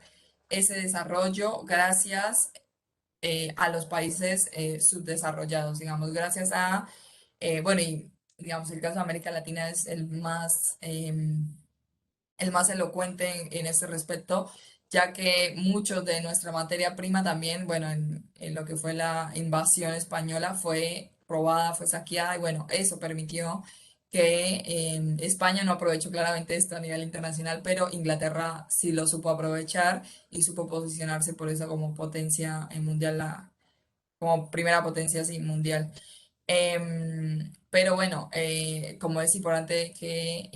S3: ese desarrollo gracias a los países subdesarrollados, digamos, gracias a, bueno, y digamos, el caso de América Latina es el más elocuente en este respecto, ya que mucho de nuestra materia prima también, bueno, en lo que fue la invasión española, fue robada, fue saqueada, y bueno, eso permitió que España no aprovechó claramente esto a nivel internacional, pero Inglaterra sí lo supo aprovechar y supo posicionarse por eso como potencia mundial, como primera potencia así, mundial. Pero bueno, como es importante que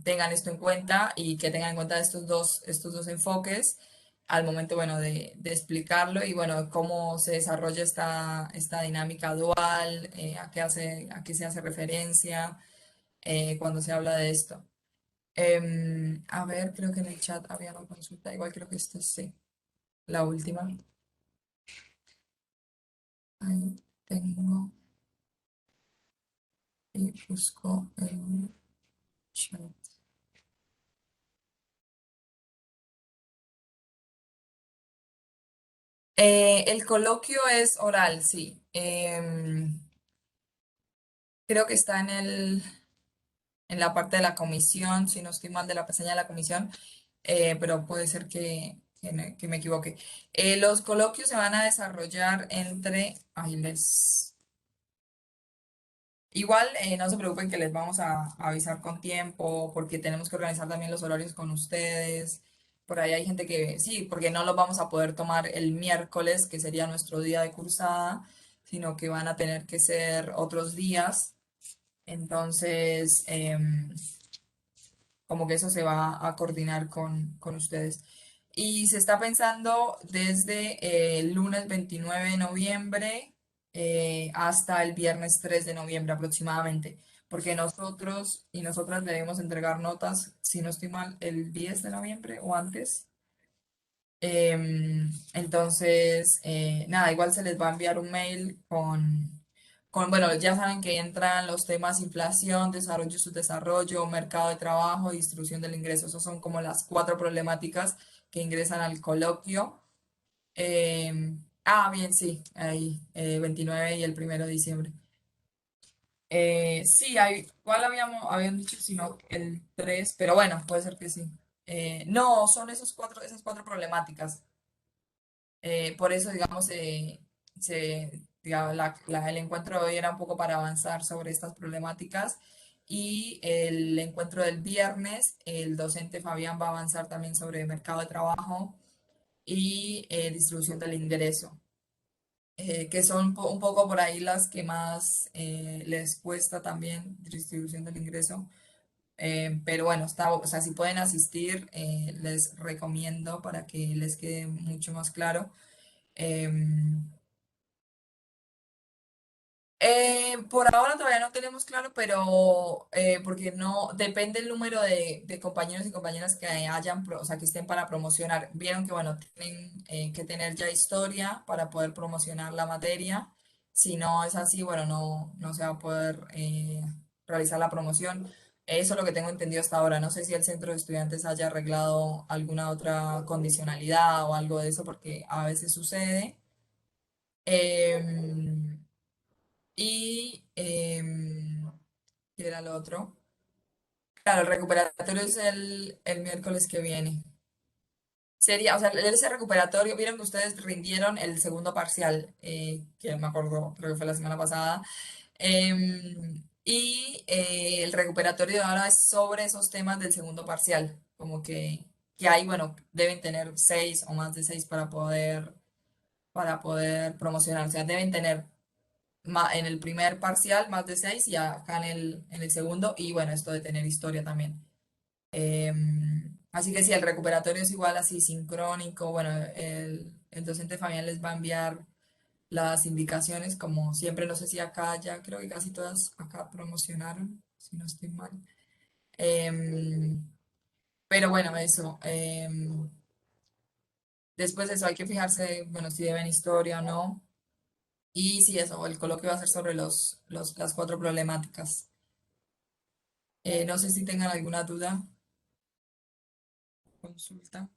S3: tengan esto en cuenta y que tengan en cuenta estos dos enfoques al momento, bueno, de explicarlo y bueno, cómo se desarrolla esta dinámica dual, a qué se hace referencia cuando se habla de esto. A ver, creo que en el chat había una consulta, igual creo que esto sí, la última. Ahí tengo y busco el chat. El coloquio es oral, sí. Creo que está en la parte de la comisión, si no estoy mal de la pestaña de la comisión, pero puede ser que me equivoque. Los coloquios se van a desarrollar entre, ay, igual, no se preocupen que les vamos a avisar con tiempo porque tenemos que organizar también los horarios con ustedes. Por ahí hay gente que sí, porque no los vamos a poder tomar el miércoles, que sería nuestro día de cursada, sino que van a tener que ser otros días. Entonces, como que eso se va a coordinar con ustedes. Y se está pensando desde el lunes 29 de noviembre hasta el viernes 3 de noviembre aproximadamente, porque nosotros y nosotras debemos entregar notas, si no estoy mal, el 10 de noviembre o antes. Entonces, nada, igual se les va a enviar un mail bueno, ya saben que entran los temas inflación, desarrollo y subdesarrollo, mercado de trabajo, distribución del ingreso. Esos son como las cuatro problemáticas que ingresan al coloquio. Bien, sí, ahí, 29 y el 1 de diciembre. Sí, igual habían dicho, sino el 3 pero bueno, puede ser que sí. No, son esas cuatro problemáticas. Por eso, digamos, digamos, el encuentro de hoy era un poco para avanzar sobre estas problemáticas y el encuentro del viernes, el docente Fabián va a avanzar también sobre mercado de trabajo y distribución del ingreso, que son un poco por ahí las que más les cuesta también distribución del ingreso. Pero bueno, o sea, si pueden asistir, les recomiendo para que les quede mucho más claro. Em, por ahora todavía no tenemos claro, pero porque no depende el número de compañeros y compañeras que hayan, o sea, que estén para promocionar. Vieron que, bueno, tienen que tener ya historia para poder promocionar la materia. Si no es así, bueno, no se va a poder realizar la promoción. Eso es lo que tengo entendido hasta ahora. No sé si el centro de estudiantes haya arreglado alguna otra condicionalidad o algo de eso, porque a veces sucede. Em, y, ¿qué era lo otro? Claro, el recuperatorio es el miércoles que viene. Sería, o sea, ese recuperatorio, vieron que ustedes rindieron el segundo parcial, que me acuerdo, creo que fue la semana pasada. El recuperatorio de ahora es sobre esos temas del segundo parcial, como que ahí, bueno, deben tener 6 o más de 6 para poder promocionar. O sea, deben tener en el primer parcial más de 6 y acá en el segundo, y bueno, esto de tener historia también. Así que si el recuperatorio es igual así sincrónico, bueno, el docente Fabián les va a enviar las indicaciones, como siempre, no sé si acá ya, creo que casi todas acá promocionaron, si no estoy mal. Em, pero bueno, eso. Después de eso hay que fijarse, bueno, si deben historia o no. Y si eso, el coloquio va a ser sobre las 4 problemáticas. No sé si tengan alguna duda, consulta.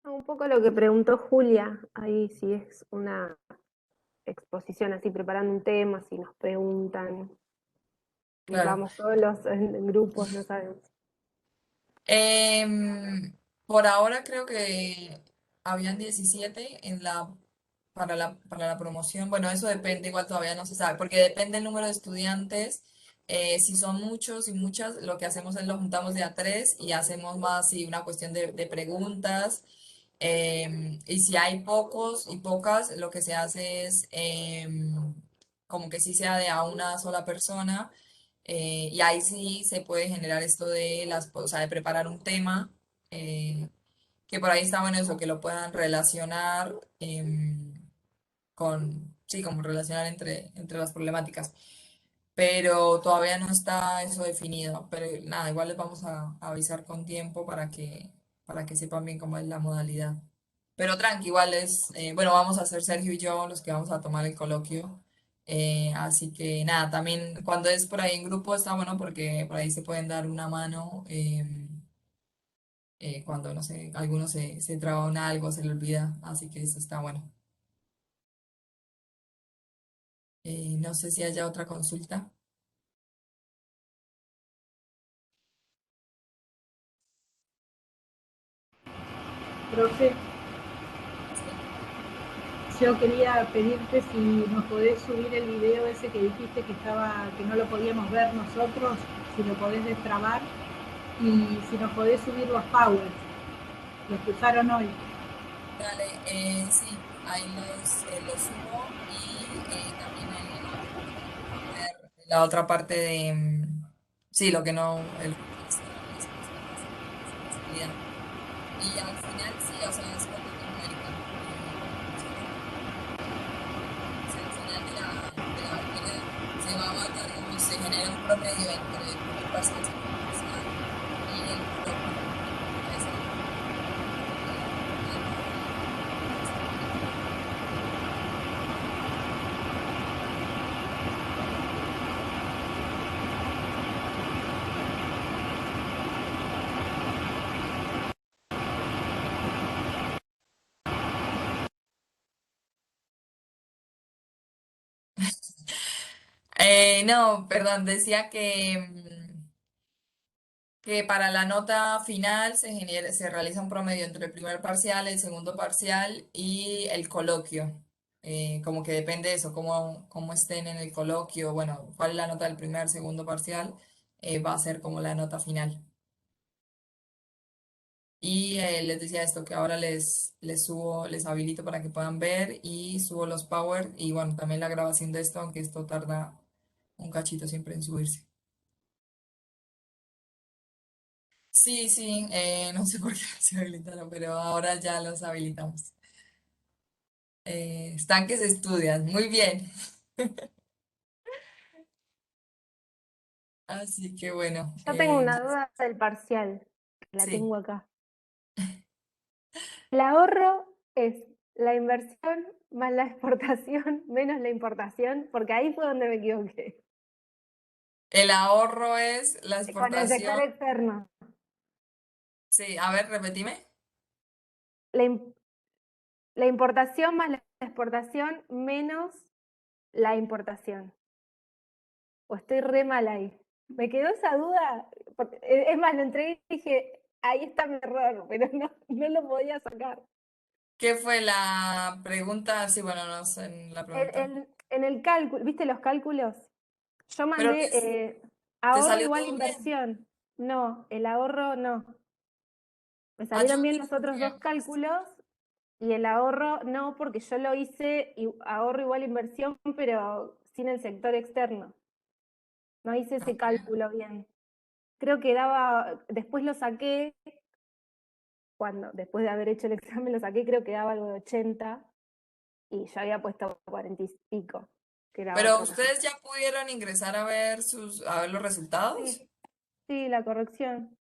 S4: Un poco lo que preguntó Julia, ahí si es una exposición así preparando un tema, si nos preguntan, si
S3: Claro.
S4: vamos solos en grupos, no sabemos.
S3: Em, por ahora creo que habían 17 para la promoción. Bueno, eso depende, igual todavía no se sabe, porque depende el número de estudiantes. Si son muchos y muchas, lo que hacemos es lo juntamos de a tres y hacemos más y una cuestión de preguntas. Y si hay pocos y pocas, lo que se hace es como que sí sea de a una sola persona. Y ahí sí se puede generar esto de o sea, de preparar un tema, que por ahí está bueno eso, que lo puedan relacionar sí, como relacionar entre las problemáticas. Pero todavía no está eso definido. Pero nada, igual les vamos a avisar con tiempo para que sepan bien cómo es la modalidad. Pero tranqui, igual bueno, vamos a ser Sergio y yo los que vamos a tomar el coloquio. Así que nada, también cuando es por ahí en grupo está bueno porque por ahí se pueden dar una mano cuando, no sé, alguno se traba en algo, se le olvida. Así que eso está bueno. No sé si haya otra consulta.
S2: Profe,
S3: Sí.
S2: yo quería pedirte si nos podés subir el video ese que dijiste que no lo podíamos ver nosotros, si lo podés destrabar, y si nos podés subir los powers, los que usaron hoy.
S3: Dale, sí, ahí los subo y también a ver la otra parte de, sí, lo que no, el refuerzo de las cuestiones de facilidad. Y al final sí, o sea, es cuántica numérica, cómo funciona. O sea, al final de la materia se va a evaluar, digamos, se genera un promedio entre el primer parcial, segundo parcial y el coloquio. Entonces ahí va a estar clarito. No, perdón, decía que para la nota final se realiza un promedio entre el primer parcial, el segundo parcial y el coloquio. Como que depende de eso, cómo estén en el coloquio, bueno, cuál es la nota del primer, segundo parcial, va a ser como la nota final. Y les decía esto, que ahora les subo, les habilito para que puedan ver y subo los power y bueno, también la grabación de esto, aunque esto tarda un cachito siempre en subirse. Sí, sí, no sé por qué se habilitaron, pero ahora ya los habilitamos. Están que se estudian, muy bien. Así que bueno,
S4: Yo tengo una duda del parcial, que la
S3: sí.
S4: tengo acá. El ahorro es la inversión más la exportación menos la importación, porque ahí fue donde me equivoqué.
S3: El ahorro es la
S4: Con el sector
S3: exportación.
S4: externo.
S3: Sí, a ver, repetime.
S4: La, la importación más la exportación menos la importación. O estoy re mal ahí. Me quedó esa duda. Es más, lo entregué y dije, ahí está mi error, pero no lo podía sacar.
S3: ¿Qué fue la pregunta? Sí, bueno, no sé en la pregunta.
S4: En el cálculo, ¿viste los cálculos? Yo
S3: Pero
S4: mandé
S3: te
S4: ahorro
S3: salió
S4: igual
S3: todo bien.
S4: inversión. No, el ahorro no. Me
S3: Ah, yo
S4: salieron bien
S3: vi
S4: los otros dos
S3: que
S4: cálculos y el ahorro no, porque yo lo hice ahorro igual inversión, pero sin el sector externo. No hice ese cálculo bien. Creo que daba, después lo saqué, después de haber hecho el examen lo saqué, creo que daba algo de 80 y yo había puesto 40 y pico, que era
S3: pero
S4: otro
S3: ustedes
S4: resultado.
S3: ya pudieron ingresar a ver los resultados.
S4: Sí, sí, la corrección.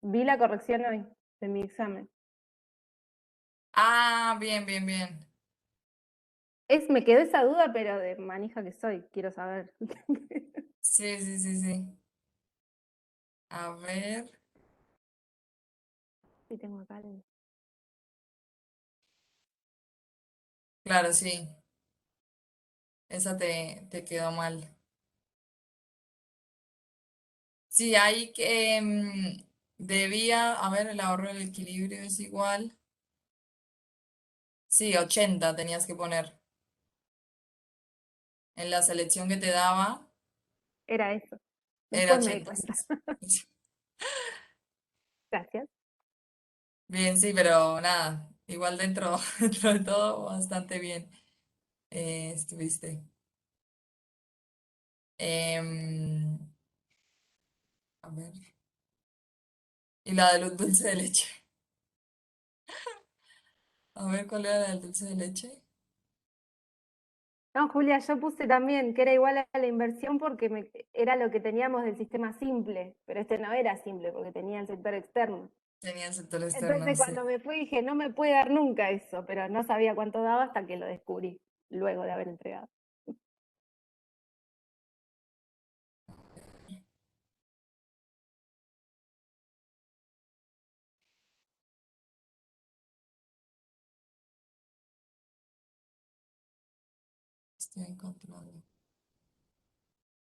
S4: Vi la corrección hoy de mi examen.
S3: Ah, bien, bien, bien.
S4: Me quedó esa duda, pero de manija que soy, quiero saber.
S3: Sí, sí, sí, sí. A ver.
S4: Sí, tengo acá
S3: Claro, sí. Esa te quedó mal. Sí, hay que debía, a ver, el ahorro del equilibrio es igual. Sí, 80 tenías que poner en la selección que te daba.
S4: Era eso.
S3: Era
S4: Después me di
S3: 80.
S4: cuenta. Gracias.
S3: Bien, sí, pero nada, igual dentro, dentro de todo, bastante bien estuviste. Em, a ver, y la de los dulce de leche. A ver, ¿cuál era la del dulce de leche?
S4: No, Julia, yo puse también que era igual a la inversión porque era lo que teníamos del sistema simple, pero este no era simple porque tenía el sector externo.
S3: Tenía el sector externo,
S4: Entonces
S3: sí.
S4: cuando me fui dije, no me puede dar nunca eso, pero no sabía cuánto daba hasta que lo descubrí, luego de haber entregado.
S3: Estoy encontrando.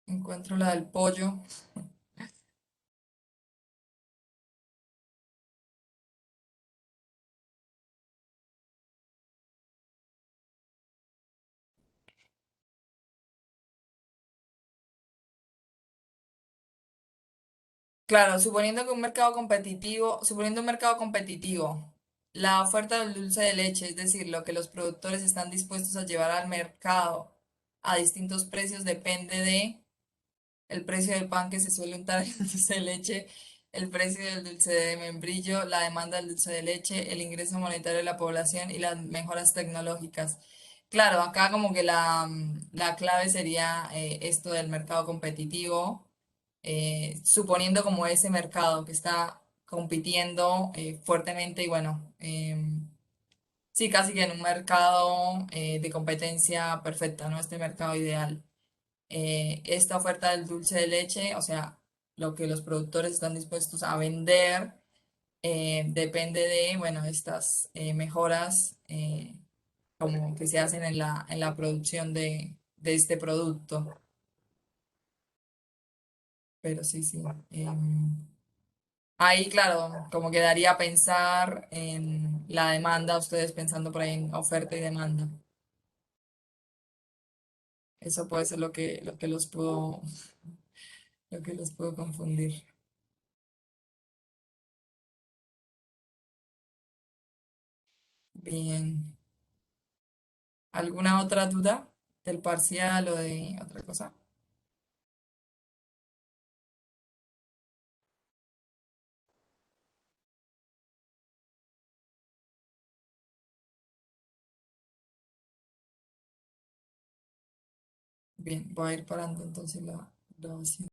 S3: Encuentro la del pollo. Claro, suponiendo un mercado competitivo, la oferta del dulce de leche, es decir, lo que los productores están dispuestos a llevar al mercado a distintos precios, depende de el precio del pan que se suele untar en el dulce de leche, el precio del dulce de membrillo, la demanda del dulce de leche, el ingreso monetario de la población y las mejoras tecnológicas. Claro, acá como que la clave sería esto del mercado competitivo, suponiendo como ese mercado que está compitiendo fuertemente y bueno, sí, casi que en un mercado de competencia perfecta, ¿no? Este mercado ideal. Esta oferta del dulce de leche, o sea, lo que los productores están dispuestos a vender, depende de, bueno, estas mejoras como que se hacen en la producción de este producto. Pero sí, sí. Ahí, claro, como quedaría pensar en la demanda, ustedes pensando por ahí en oferta y demanda. Eso puede ser lo que los puedo confundir. Bien. ¿Alguna otra duda del parcial o de otra cosa? Bien, voy a ir parando entonces la grabación.